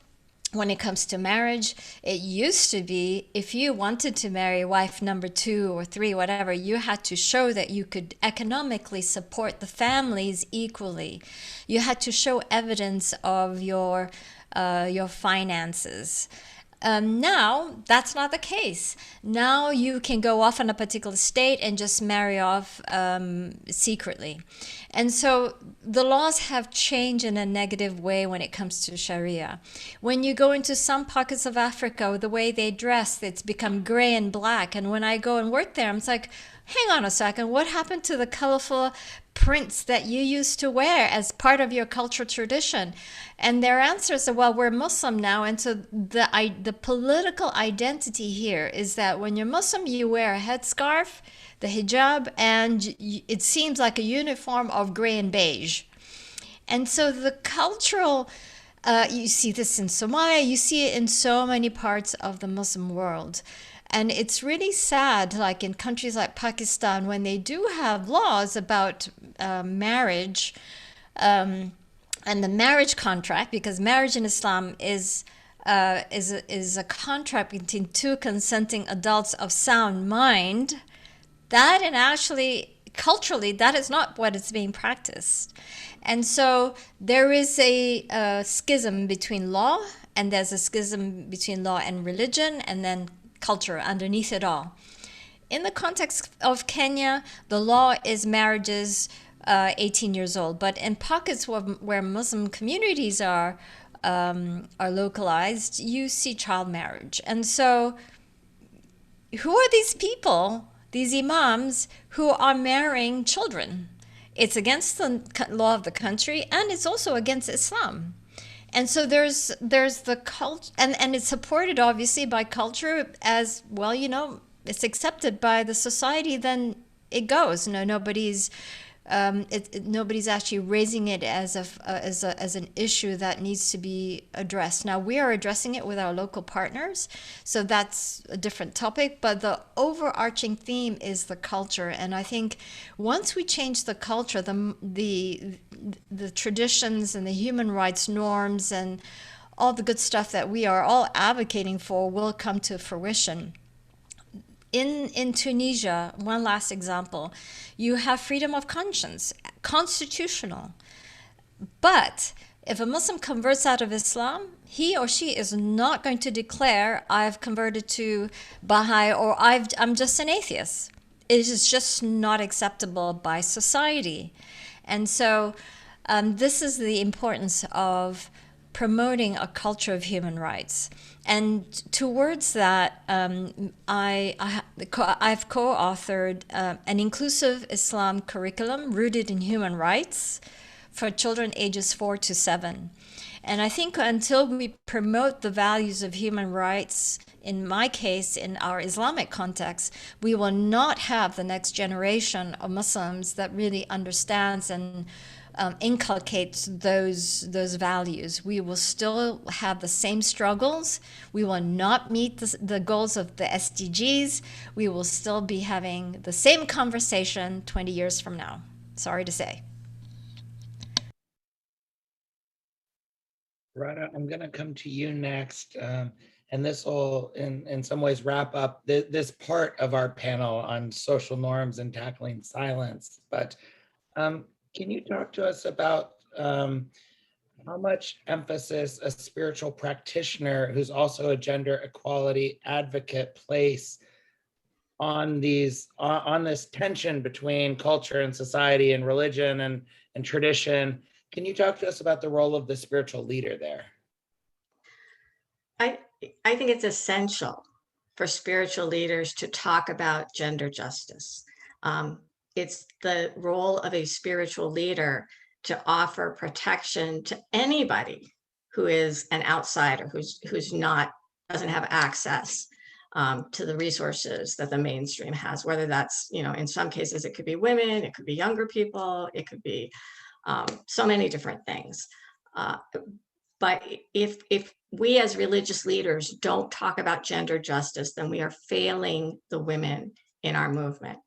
When it comes to marriage, it used to be if you wanted to marry wife number 2 or 3, whatever, you had to show that you could economically support the families equally. You had to show evidence of your finances. Now, that's not the case. Now you can go off in a particular state and just marry off secretly. And so the laws have changed in a negative way when it comes to Sharia. When you go into some pockets of Africa, the way they dress, it's become gray and black. And when I go and work there, I'm like, hang on a second, what happened to the colorful prints that you used to wear as part of your cultural tradition? And their answers are, well, we're Muslim now. And so the political identity here is that when you're Muslim, you wear a headscarf, the hijab, and it seems like a uniform of gray and beige. And so the cultural, you see this in Somalia, you see it in so many parts of the Muslim world. And it's really sad, like in countries like Pakistan, when they do have laws about marriage and the marriage contract, because marriage in Islam is a contract between two consenting adults of sound mind. That, and actually culturally, that is not what is being practiced. And so there is a schism between law, and there's a schism between law and religion, and then culture underneath it all. In the context of Kenya, the law is marriages 18 years old, but in pockets where Muslim communities are localized, you see child marriage. And so who are these people, these imams, who are marrying children? It's against the law of the country, and it's also against Islam. And so there's the culture, and it's supported obviously by culture as well. You know, it's accepted by the society. Then it goes. No, nobody's actually raising it as an issue that needs to be addressed. Now we are addressing it with our local partners, so that's a different topic. But the overarching theme is the culture, and I think once we change the culture, the traditions and the human rights norms and all the good stuff that we are all advocating for will come to fruition. In Tunisia, one last example, you have freedom of conscience, constitutional. But if a Muslim converts out of Islam, he or she is not going to declare, I've converted to Baha'i, or I'm just an atheist. It is just not acceptable by society. And so this is the importance of promoting a culture of human rights. And towards that, I've co-authored an inclusive Islam curriculum rooted in human rights for children ages 4 to 7. And I think until we promote the values of human rights, in my case, in our Islamic context, we will not have the next generation of Muslims that really understands and inculcates those values. We will still have the same struggles. We will not meet the goals of the SDGs. We will still be having the same conversation 20 years from now. Sorry to say. Rada, I'm going to come to you next. And this will, in some ways, wrap up this part of our panel on social norms and tackling silence. But can you talk to us about how much emphasis a spiritual practitioner who's also a gender equality advocate place on this tension between culture and society and religion and tradition? Can you talk to us about the role of the spiritual leader there? I think it's essential for spiritual leaders to talk about gender justice. It's the role of a spiritual leader to offer protection to anybody who is an outsider, doesn't have access to the resources that the mainstream has, whether that's, in some cases, it could be women, it could be younger people, it could be so many different things. But if we as religious leaders don't talk about gender justice, then we are failing the women in our movement.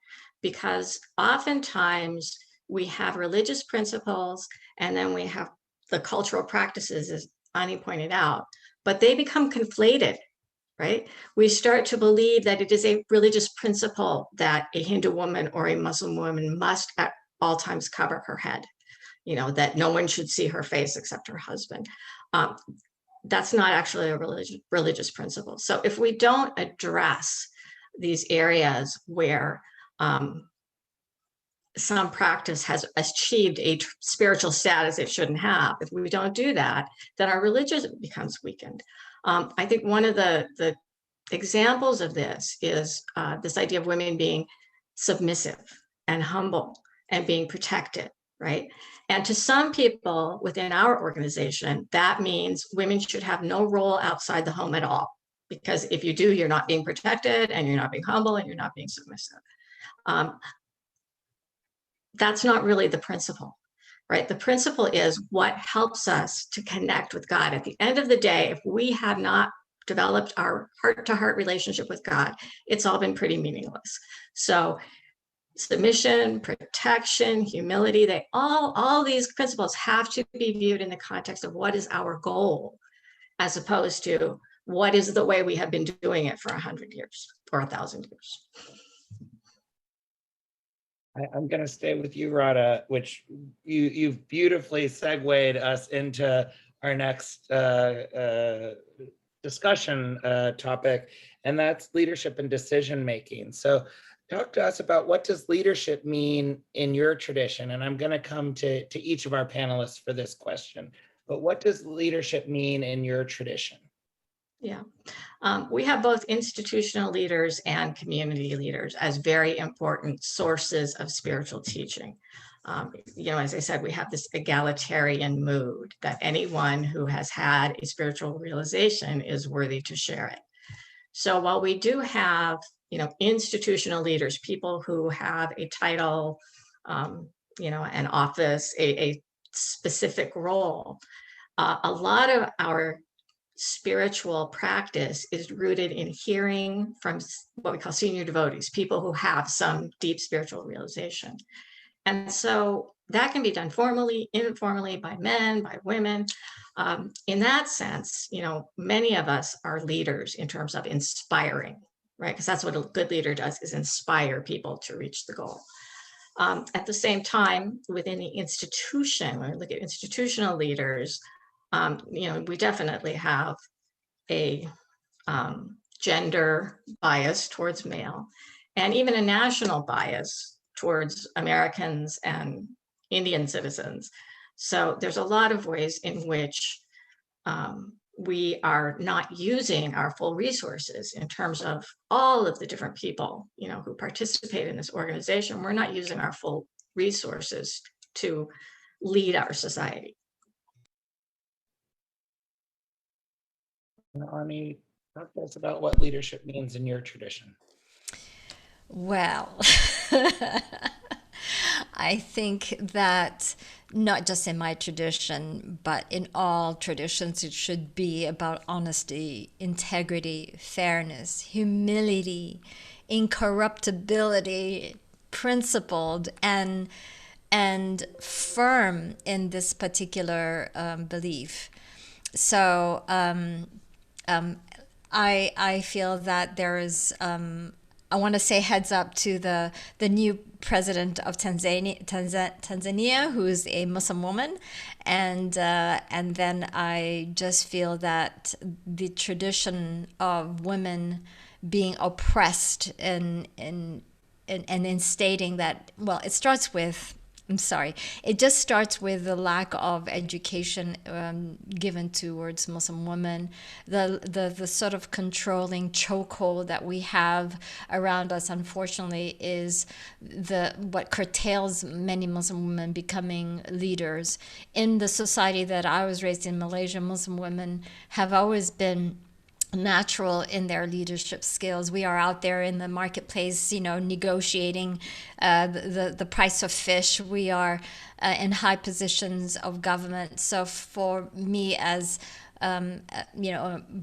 Because oftentimes we have religious principles and then we have the cultural practices, as Ani pointed out, but they become conflated, right? We start to believe that it is a religious principle that a Hindu woman or a Muslim woman must at all times cover her head, that no one should see her face except her husband. that's not actually a religious principle. So if we don't address these areas where some practice has achieved a spiritual status it shouldn't have, if we don't do that, then our religion becomes weakened. I think one of the examples of this is this idea of women being submissive and humble and being protected, right? And to some people within our organization, that means women should have no role outside the home at all. Because if you do, you're not being protected and you're not being humble and you're not being submissive. That's not really the principle, right? The principle is what helps us to connect with God. At the end of the day, if we have not developed our heart-to-heart relationship with God, it's all been pretty meaningless. So submission, protection, humility, they all these principles have to be viewed in the context of what is our goal, as opposed to what is the way we have been doing it for 100 years or 1,000 years. I'm going to stay with you, Radha, which you've beautifully segued us into our next discussion topic, and that's leadership and decision making. So talk to us about, what does leadership mean in your tradition? And I'm going to come to each of our panelists for this question, but what does leadership mean in your tradition? Yeah, we have both institutional leaders and community leaders as very important sources of spiritual teaching. As I said, we have this egalitarian mood that anyone who has had a spiritual realization is worthy to share it. So while we do have, institutional leaders, people who have a title, an office, a specific role, a lot of our spiritual practice is rooted in hearing from what we call senior devotees, people who have some deep spiritual realization. And so that can be done formally, informally, by men, by women. In that sense, many of us are leaders in terms of inspiring, right? Because that's what a good leader does, is inspire people to reach the goal. At the same time, within the institution, when we look at institutional leaders, we definitely have a gender bias towards male, and even a national bias towards Americans and Indian citizens. So there's a lot of ways in which we are not using our full resources in terms of all of the different people, who participate in this organization. We're not using our full resources to lead our society. Ani, talk to us about what leadership means in your tradition. Well, I think that not just in my tradition, but in all traditions, it should be about honesty, integrity, fairness, humility, incorruptibility, principled, and firm in this particular belief. So I feel that there is, I want to say heads up to the new president of Tanzania, who is a Muslim woman, and then I just feel that the tradition of women being oppressed and in stating that, well, it starts with, it just starts with the lack of education given towards Muslim women, the sort of controlling chokehold that we have around us, unfortunately, is what curtails many Muslim women becoming leaders. In the society that I was raised in, Malaysia, Muslim women have always been natural in their leadership skills. We are out there in the marketplace, negotiating the price of fish. We are in high positions of government. So for me, as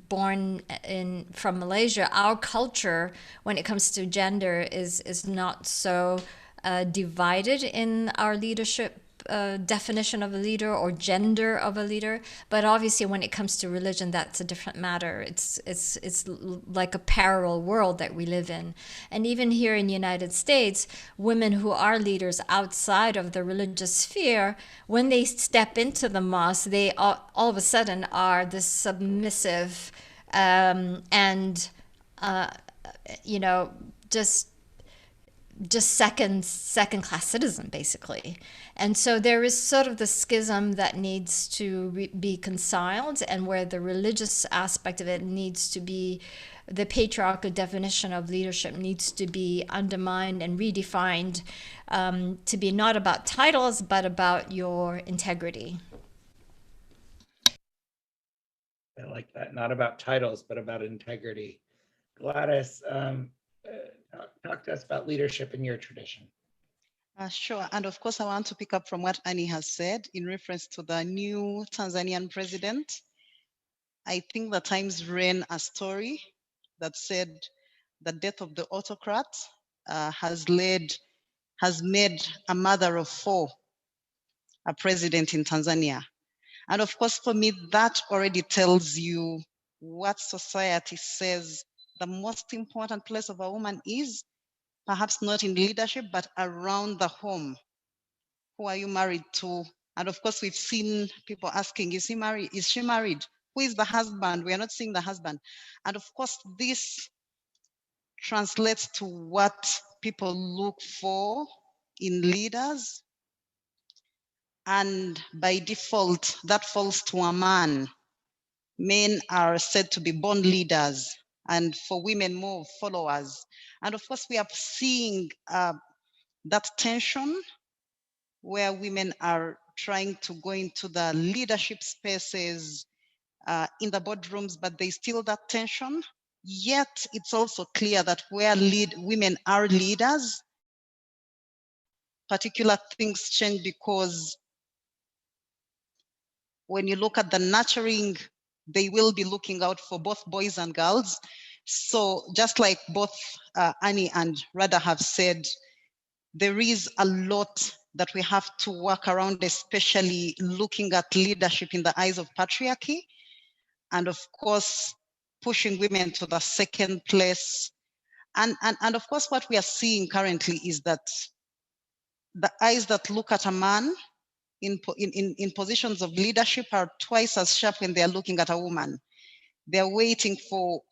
born from Malaysia, our culture when it comes to gender is not so divided in our leadership definition of a leader or gender of a leader, but obviously when it comes to religion, that's a different matter. It's like a parallel world that we live in. And even here in the United States, women who are leaders outside of the religious sphere, when they step into the mosque, they all of a sudden are this submissive and just second class citizen, basically. And so there is sort of the schism that needs to be reconciled, and where the religious aspect of it needs to be, the patriarchal definition of leadership needs to be undermined and redefined, to be not about titles but about your integrity. I like that. Not about titles, but about integrity. Gladys, talk to us about leadership in your tradition. Sure. And of course, I want to pick up from what Annie has said in reference to the new Tanzanian president. I think the Times ran a story that said the death of the autocrat has made a mother of four a president in Tanzania. And of course, for me, that already tells you what society says the most important place of a woman is, perhaps not in leadership, but around the home. Who are you married to? And of course, we've seen people asking, is he married? Is she married? Who is the husband? We are not seeing the husband. And of course, this translates to what people look for in leaders. And by default, that falls to a man. Men are said to be born leaders, and for women, more followers. And of course, we are seeing that tension where women are trying to go into the leadership spaces in the boardrooms, but there's still that tension. Yet it's also clear that where women are leaders, particular things change, because when you look at the nurturing, they will be looking out for both boys and girls. So just like both Annie and Rada have said, there is a lot that we have to work around, especially looking at leadership in the eyes of patriarchy. And of course, pushing women to the second place. And of course, what we are seeing currently is that the eyes that look at a man in positions of leadership are twice as sharp when they are looking at a woman. They're waiting for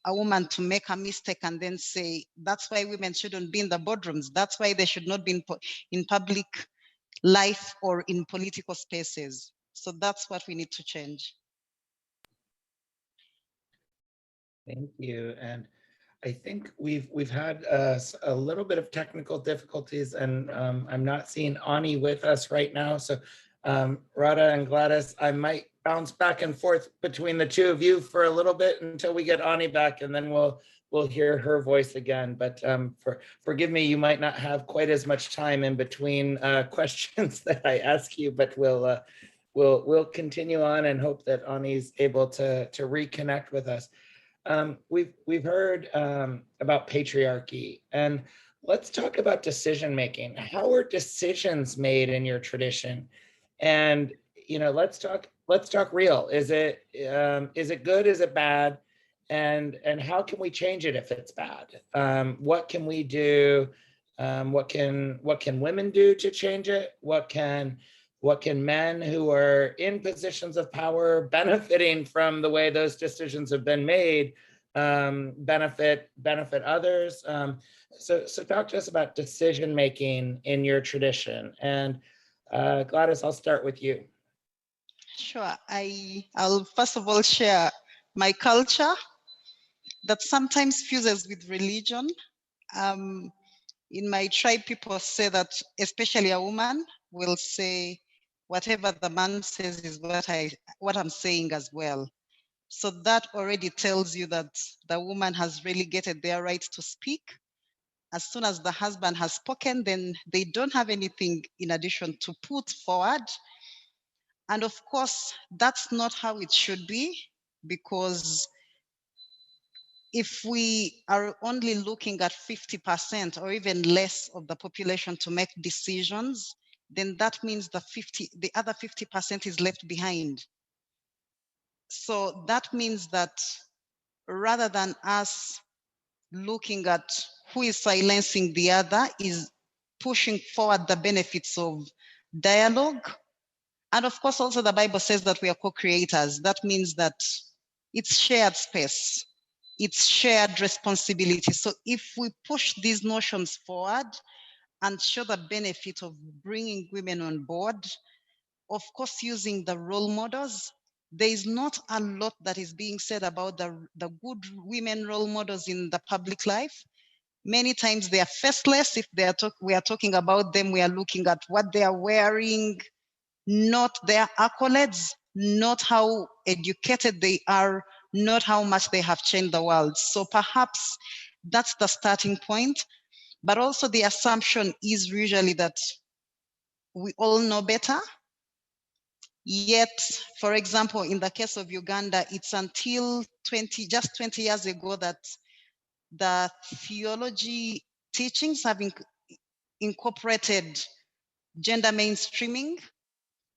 a woman to make a mistake and then say, that's why women shouldn't be in the boardrooms. That's why they should not be in public life or in political spaces. So that's what we need to change. Thank you. And I think we've had a little bit of technical difficulties, and I'm not seeing Ani with us right now. So Radha and Gladys, I might bounce back and forth between the two of you for a little bit until we get Ani back, and then we'll hear her voice again. But forgive me, you might not have quite as much time in between questions that I ask you, but we'll continue on and hope that Ani's able to reconnect with us. We've heard about patriarchy, and let's talk about decision making. How are decisions made in your tradition? And let's talk real. Is it good? Is it bad? And how can we change it if it's bad? What can we do? What can women do to change it? What can men who are in positions of power, benefiting from the way those decisions have been made, benefit others? So talk to us about decision making in your tradition. And Gladys, I'll start with you. Sure. I'll first of all share my culture that sometimes fuses with religion. In my tribe, people say that, especially a woman will say, whatever the man says is what I'm saying as well. So that already tells you that the woman has relegated their right to speak. As soon as the husband has spoken, then they don't have anything in addition to put forward. And of course, that's not how it should be, because if we are only looking at 50% or even less of the population to make decisions, then that means the other 50% is left behind. So that means that rather than us looking at who is silencing the other, is pushing forward the benefits of dialogue. And of course, also the Bible says that we are co-creators. That means that it's shared space, it's shared responsibility. So if we push these notions forward and show the benefit of bringing women on board, of course, using the role models, there is not a lot that is being said about the good women role models in the public life. Many times they are faceless. If we are talking about them, we are looking at what they are wearing, not their accolades, not how educated they are, not how much they have changed the world. So perhaps that's the starting point. But also the assumption is usually that we all know better. Yet, for example, in the case of Uganda, it's until just 20 years ago that the theology teachings have incorporated gender mainstreaming.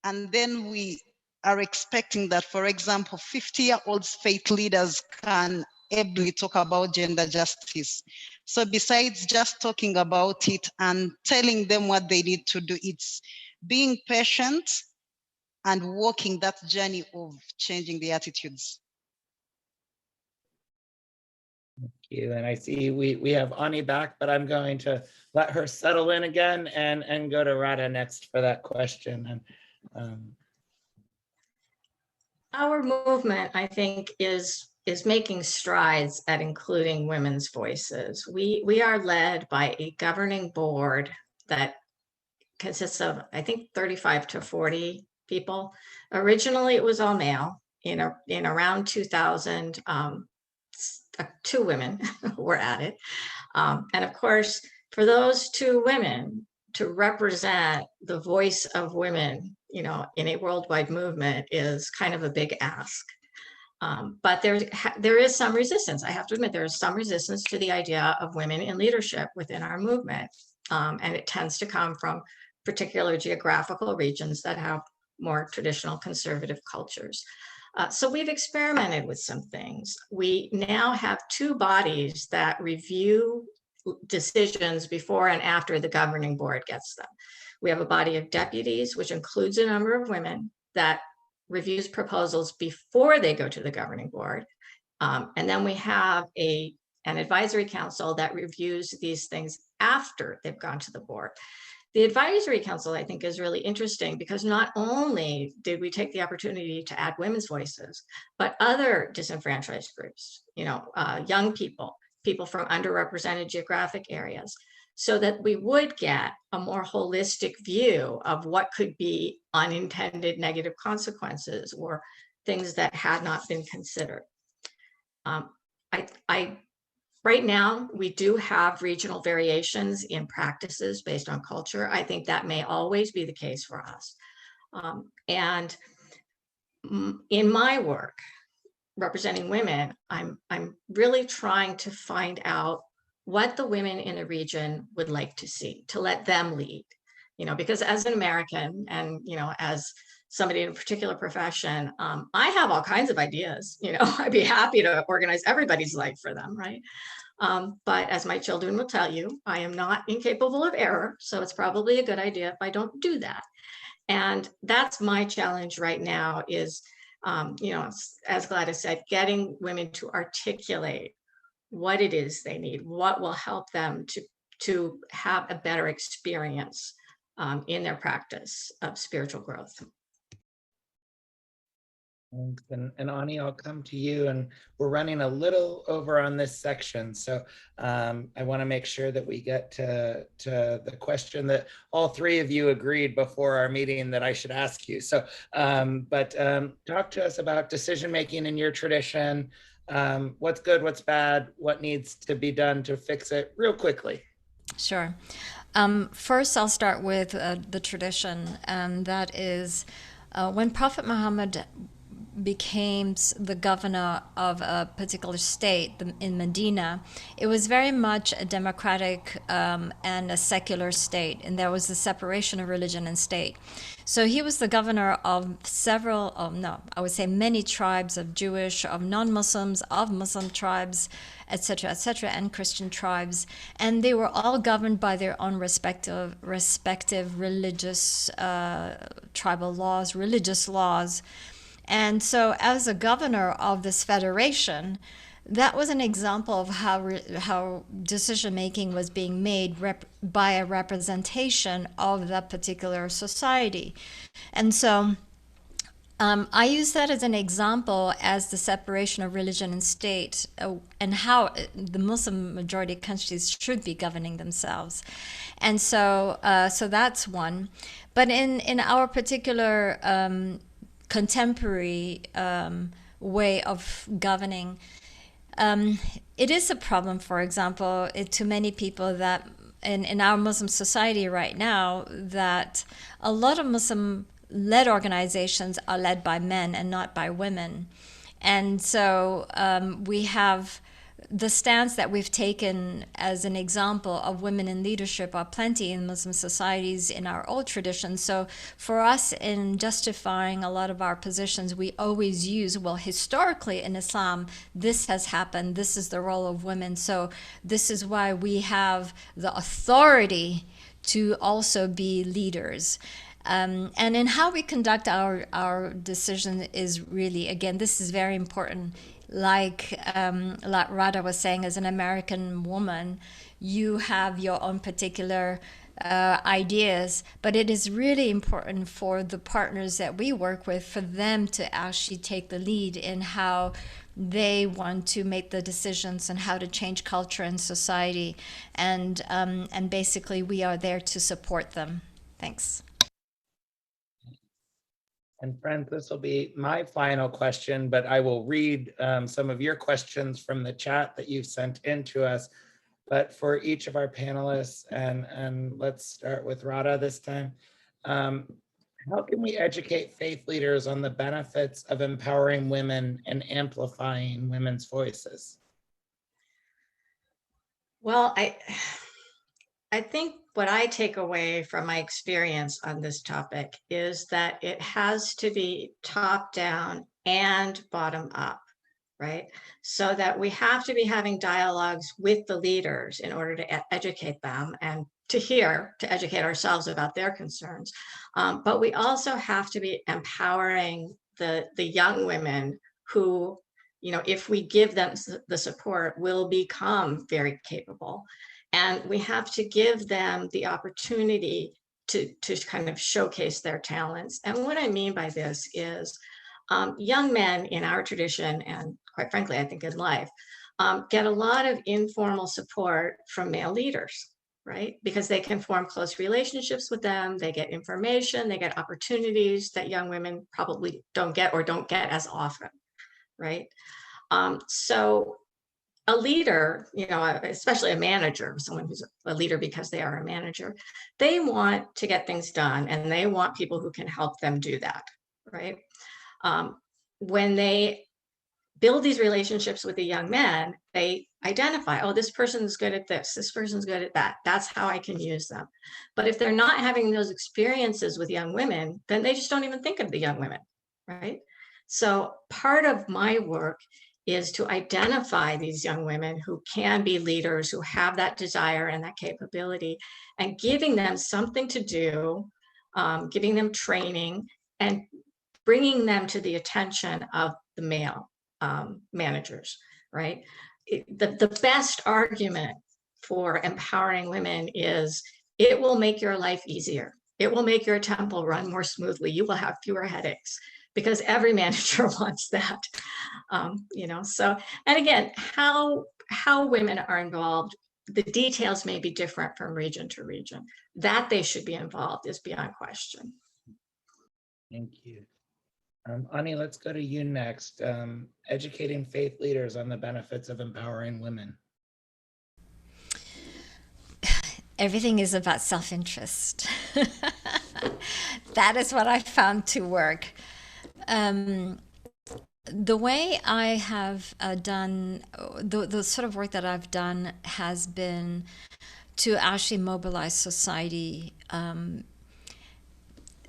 And then we are expecting that, for example, 50-year-old faith leaders can ably talk about gender justice. So besides just talking about it and telling them what they need to do, it's being patient and walking that journey of changing the attitudes. Thank you. And I see we have Ani back, but I'm going to let her settle in again and go to Radha next for that question. And our movement, I think, is making strides at including women's voices. We are led by a governing board that consists of, I think, 35 to 40 people. Originally, it was all male. In around 2000, 2 women were added. And of course, for those 2 women to represent the voice of women, in a worldwide movement is kind of a big ask. But there is some resistance. I have to admit, there is some resistance to the idea of women in leadership within our movement. And it tends to come from particular geographical regions that have more traditional conservative cultures. So we've experimented with some things. We now have 2 bodies that review decisions before and after the governing board gets them. We have a body of deputies, which includes a number of women, that reviews proposals before they go to the governing board. And then we have an advisory council that reviews these things after they've gone to the board. The advisory council, I think, is really interesting because not only did we take the opportunity to add women's voices, but other disenfranchised groups, young people, people from underrepresented geographic areas, so that we would get a more holistic view of what could be unintended negative consequences or things that had not been considered. Right now, we do have regional variations in practices based on culture. I think that may always be the case for us. And in my work, representing women, I'm really trying to find out what the women in the region would like to see, to let them lead. Because as an American and, as somebody in a particular profession, I have all kinds of ideas. I'd be happy to organize everybody's life for them, right? But as my children will tell you, I am not incapable of error. So it's probably a good idea if I don't do that. And that's my challenge right now is, as Gladys said, getting women to articulate what it is they need, what will help them to have a better experience in their practice of spiritual growth. Thanks. And Ani, I'll come to you, and we're running a little over on this section. So I want to make sure that we get to the question that all 3 of you agreed before our meeting that I should ask you. So, talk to us about decision-making in your tradition. What's good, what's bad, what needs to be done to fix it real quickly. Sure. First, I'll start with the tradition, and that is when Prophet Muhammad became the governor of a particular state in Medina, it was very much a democratic and a secular state, and there was the separation of religion and state. So he was the governor of many tribes of Jewish, of non-Muslims, of Muslim tribes, etc., and Christian tribes, and they were all governed by their own respective religious tribal laws, religious laws. And so as a governor of this federation, that was an example of how decision making was being made by a representation of that particular society. And so I use that as an example as the separation of religion and state, and how the Muslim majority countries should be governing themselves. And so that's one. But in our particular contemporary way of governing, it is a problem, for example, to many people that in our Muslim society right now, that a lot of Muslim-led organizations are led by men and not by women. And so we have the stance that we've taken as an example of women in leadership are plenty in Muslim societies in our old traditions. So for us, in justifying a lot of our positions, we always use, well, historically in Islam, this has happened, this is the role of women, so this is why we have the authority to also be leaders. And in how we conduct our decision is really, again, this is very important. Like Radha was saying, as an American woman, you have your own particular ideas, but it is really important for the partners that we work with, for them to actually take the lead in how they want to make the decisions and how to change culture and society. And basically, we are there to support them. Thanks. And friends, this will be my final question, but I will read some of your questions from the chat that you've sent in to us. But for each of our panelists, and let's start with Radha this time, how can we educate faith leaders on the benefits of empowering women and amplifying women's voices? Well, I think what I take away from my experience on this topic is that it has to be top down and bottom up, right? So that we have to be having dialogues with the leaders in order to educate them and to educate ourselves about their concerns. But we also have to be empowering the young women who, you know, if we give them the support, will become very capable. And we have to give them the opportunity to kind of showcase their talents. And what I mean by this is young men in our tradition, and quite frankly, I think in life, get a lot of informal support from male leaders, right? Because they can form close relationships with them, they get information, they get opportunities that young women probably don't get or don't get as often, right? So a leader, you know, especially a manager, someone who's a leader because they are a manager, they want to get things done and they want people who can help them do that, right? When they build these relationships with the young men, they identify, oh, this person's good at this person's good at that. That's how I can use them. But if they're not having those experiences with young women, then they just don't even think of the young women, right? So part of my work is to identify these young women who can be leaders, who have that desire and that capability, and giving them something to do, giving them training, and bringing them to the attention of the male managers, right? The best argument for empowering women is it will make your life easier. It will make your temple run more smoothly. You will have fewer headaches, because every manager wants that, you know. So, and again, how women are involved, the details may be different from region to region. That they should be involved is beyond question. Thank you. Ani, let's go to you next. Educating faith leaders on the benefits of empowering women. Everything is about self-interest. That is what I found to work. The way I have done the sort of work that I've done has been to actually mobilize society.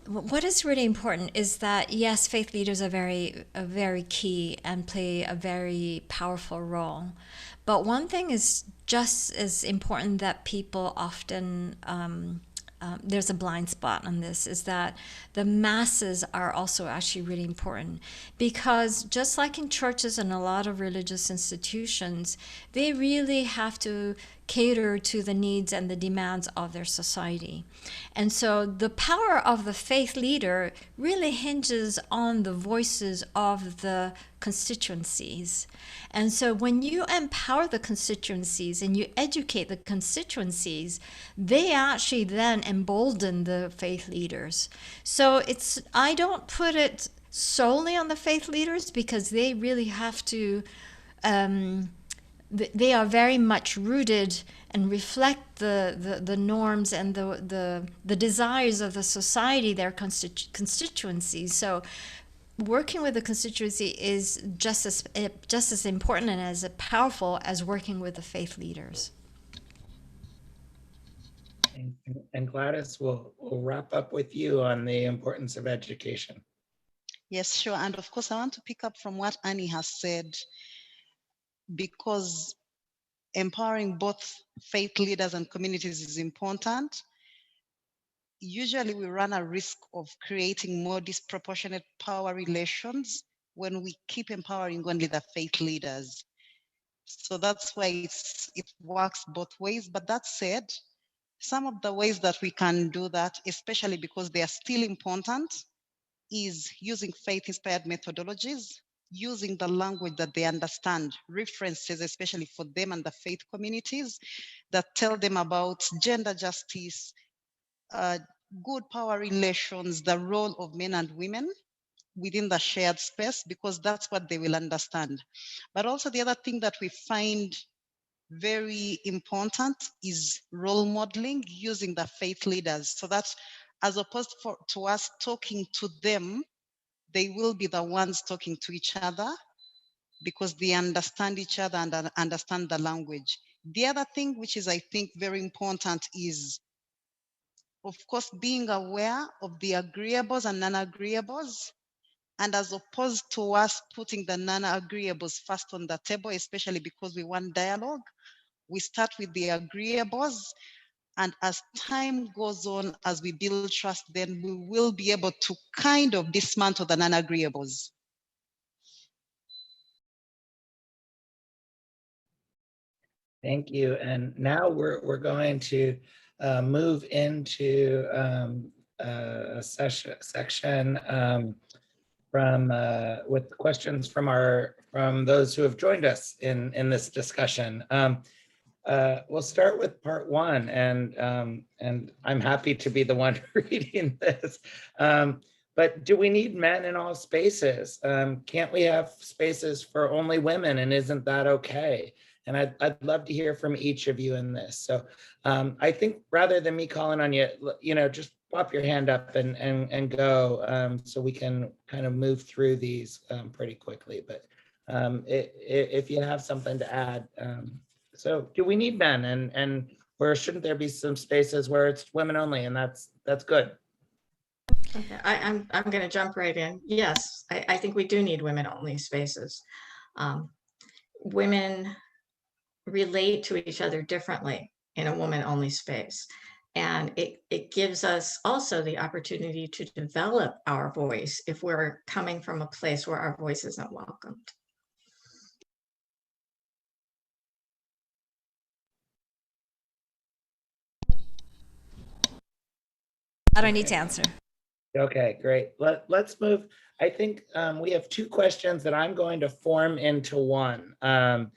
What is really important is that, yes, faith leaders are very key and play a very powerful role. But one thing is just as important that people often, there's a blind spot on this, is that the masses are also actually really important. Because just like in churches and a lot of religious institutions, they really have to cater to the needs and the demands of their society. And so the power of the faith leader really hinges on the voices of the constituencies. And so when you empower the constituencies and you educate the constituencies, they actually then embolden the faith leaders. So I don't put it solely on the faith leaders, because they really have to they are very much rooted and reflect the norms and the desires of the society, their constituencies. So working with the constituency is just as important and as powerful as working with the faith leaders. And Gladys, we'll wrap up with you on the importance of education. Yes, sure. And of course, I want to pick up from what Annie has said, because empowering both faith leaders and communities is important. Usually we run a risk of creating more disproportionate power relations when we keep empowering only the faith leaders. So that's why it works both ways. But that said, some of the ways that we can do that, especially because they are still important, is using faith-inspired methodologies, using the language that they understand, references, especially for them and the faith communities, that tell them about gender justice, good power relations, the role of men and women within the shared space, because that's what they will understand. But also the other thing that we find very important is role modeling, using the faith leaders, so that as opposed to us talking to them, they will be the ones talking to each other, because they understand each other and understand the language. The other thing, which is, I think, very important, is, of course, being aware of the agreeables and non-agreeables. And as opposed to us putting the non-agreeables first on the table, especially because we want dialogue, we start with the agreeables. And as time goes on, as we build trust, then we will be able to kind of dismantle the non-agreeables. Thank you. And now we're going to move into a section from with questions from those who have joined us in this discussion. We'll start with part one, and I'm happy to be the one reading this. But do we need men in all spaces? Can't we have spaces for only women, and isn't that okay? And I'd love to hear from each of you in this. So I think rather than me calling on you, just pop your hand up and go, so we can kind of move through these pretty quickly. But if you have something to add. So do we need men, and or shouldn't there be some spaces where it's women only, and that's good? Okay, I'm going to jump right in. Yes, I think we do need women only spaces. Women relate to each other differently in a woman only space. And it gives us also the opportunity to develop our voice if we're coming from a place where our voice isn't welcomed. I don't need to answer. Okay, great. Let's move. I think we have two questions that I'm going to form into one. But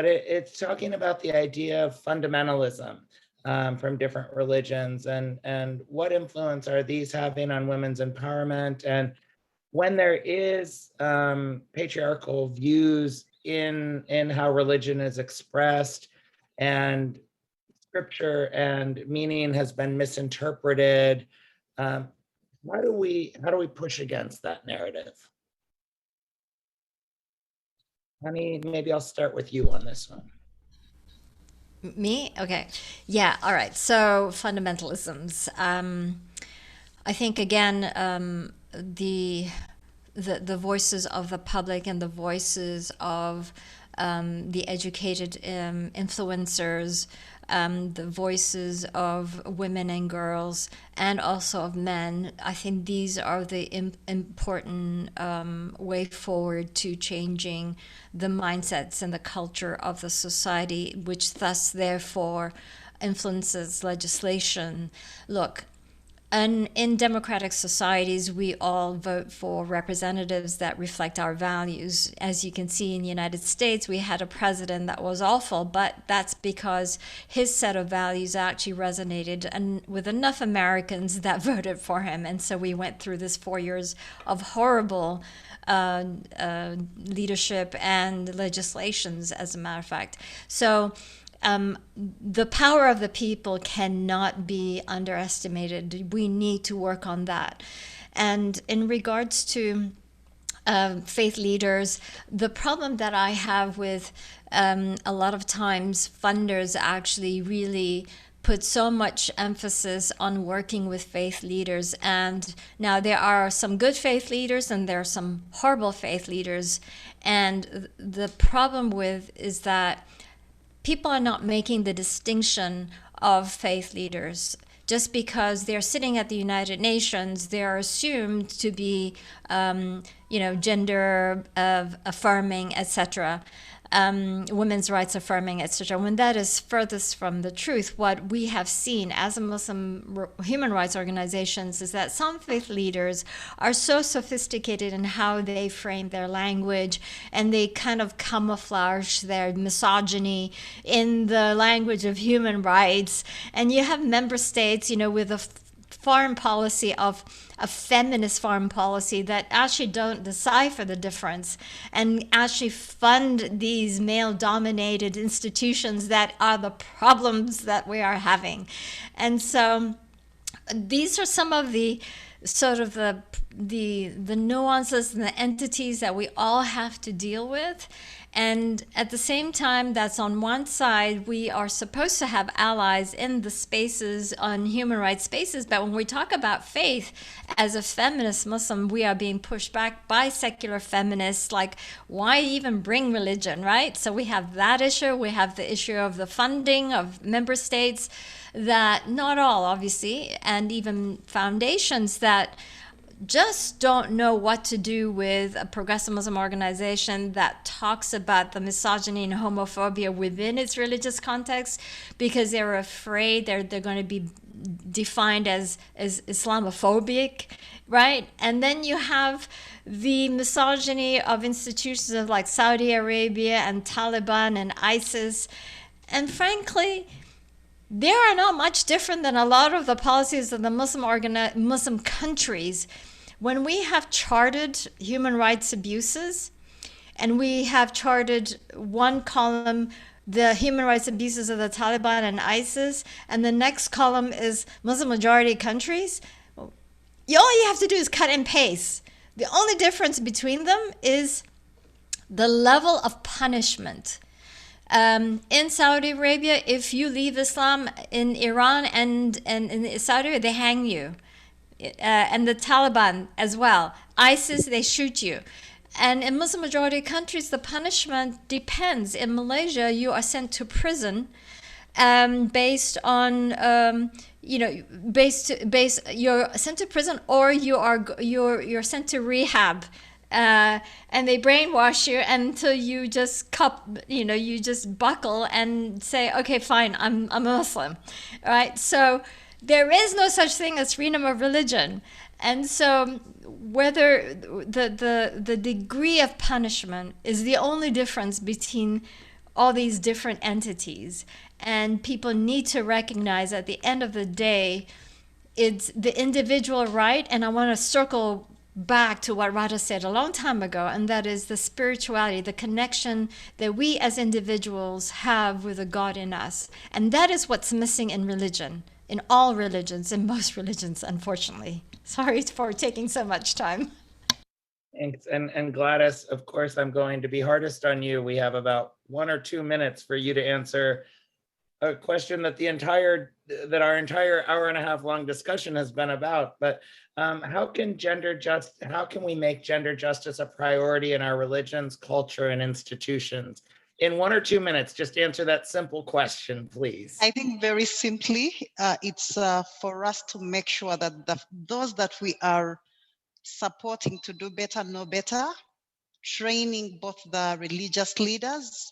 it's talking about the idea of fundamentalism from different religions, and what influence are these having on women's empowerment, and when there is patriarchal views in how religion is expressed, and scripture and meaning has been misinterpreted. how do we push against that narrative? Honey, maybe I'll start with you on this one. Me? Okay. Yeah. All right. So fundamentalisms. I think again, the voices of the public and the voices of the educated influencers, the voices of women and girls, and also of men. I think these are the important way forward to changing the mindsets and the culture of the society, which thus therefore influences legislation. Look, and in democratic societies, we all vote for representatives that reflect our values. As you can see in the United States, we had a president that was awful, but that's because his set of values actually resonated with enough Americans that voted for him. And so we went through this 4 years of horrible leadership and legislations, as a matter of fact. So the power of the people cannot be underestimated. We need to work on that. And in regards to faith leaders, the problem that I have with a lot of times funders actually really put so much emphasis on working with faith leaders. And now there are some good faith leaders and there are some horrible faith leaders. And the problem is that people are not making the distinction of faith leaders. Just because they're sitting at the United Nations, they're assumed to be, gender affirming, etc., women's rights affirming, etc. When that is furthest from the truth, what we have seen as a Muslim human rights organizations is that some faith leaders are so sophisticated in how they frame their language, and they kind of camouflage their misogyny in the language of human rights. And you have member states, with a foreign policy of a feminist foreign policy that actually don't decipher the difference and actually fund these male-dominated institutions that are the problems that we are having. And so these are some of the sort of the nuances and the entities that we all have to deal with. And at the same time, that's on one side, we are supposed to have allies in the spaces, on human rights spaces. But when we talk about faith, as a feminist Muslim, we are being pushed back by secular feminists. Like, why even bring religion, right? So we have that issue. We have the issue of the funding of member states, that not all, obviously, and even foundations that just don't know what to do with a progressive Muslim organization that talks about the misogyny and homophobia within its religious context, because they're afraid they're going to be defined as Islamophobic, right? And then you have the misogyny of institutions like Saudi Arabia and Taliban and ISIS. And frankly, they are not much different than a lot of the policies of the Muslim countries. When we have charted human rights abuses, and we have charted one column, the human rights abuses of the Taliban and ISIS, and the next column is Muslim majority countries, all you have to do is cut and paste. The only difference between them is the level of punishment. In Saudi Arabia, if you leave Islam, in Iran and in Saudi Arabia, they hang you. And the Taliban as well. ISIS, they shoot you. And in Muslim majority countries, the punishment depends. In Malaysia, you are sent to prison based on you're sent to prison, or you're sent to rehab. And they brainwash you until you just you just buckle and say, okay, fine, I'm a Muslim, right? So there is no such thing as freedom of religion. And so whether the degree of punishment is the only difference between all these different entities. And people need to recognize at the end of the day, it's the individual right. And I want to circle back to what Radha said a long time ago, and that is the spirituality, the connection that we as individuals have with a God in us. And that is what's missing in religion. in all religions, in most religions, unfortunately. Sorry for taking so much time. Thanks. And Gladys, of course, I'm going to be hardest on you. We have about 1 or 2 minutes for you to answer a question that our entire hour and a half long discussion has been about. But how can we make gender justice a priority in our religions, culture, and institutions? In 1 or 2 minutes, just answer that simple question, please. I think very simply, it's for us to make sure that those that we are supporting to do better, know better, training both the religious leaders,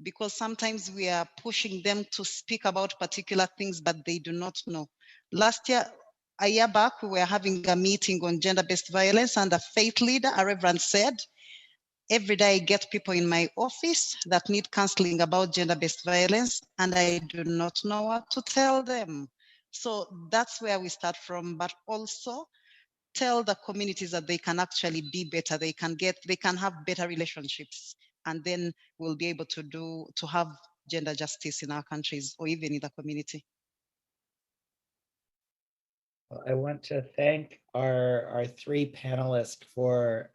because sometimes we are pushing them to speak about particular things, but they do not know. A year back, we were having a meeting on gender-based violence, and a faith leader, a reverend, said, every day I get people in my office that need counseling about gender-based violence, and I do not know what to tell them. So that's where we start from, but also tell the communities that they can actually be better, they can have better relationships, and then we'll be able to have gender justice in our countries or even in the community. Well, I want to thank our 3 panelists for,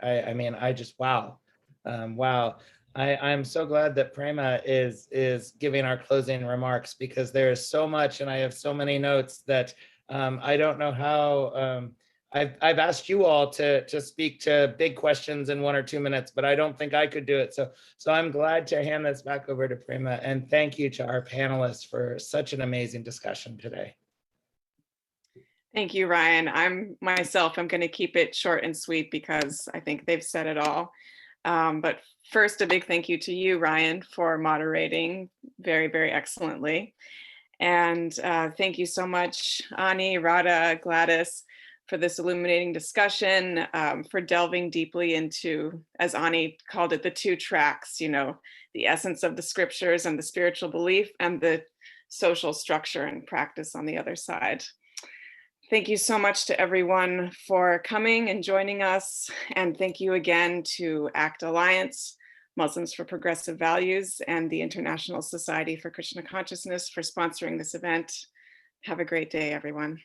wow. Wow. I'm so glad that Prema is giving our closing remarks, because there is so much and I have so many notes that I don't know how. I've asked you all to speak to big questions in 1 or 2 minutes, but I don't think I could do it. So I'm glad to hand this back over to Prema, and thank you to our panelists for such an amazing discussion today. Thank you, Ryan. I'm going to keep it short and sweet because I think they've said it all. But first, a big thank you to you, Ryan, for moderating very, very excellently. And thank you so much, Ani, Radha, Gladys, for this illuminating discussion, for delving deeply into, as Ani called it, the 2 tracks, the essence of the scriptures and the spiritual belief, and the social structure and practice on the other side. Thank you so much to everyone for coming and joining us. And thank you again to ACT Alliance, Muslims for Progressive Values, and the International Society for Krishna Consciousness for sponsoring this event. Have a great day, everyone.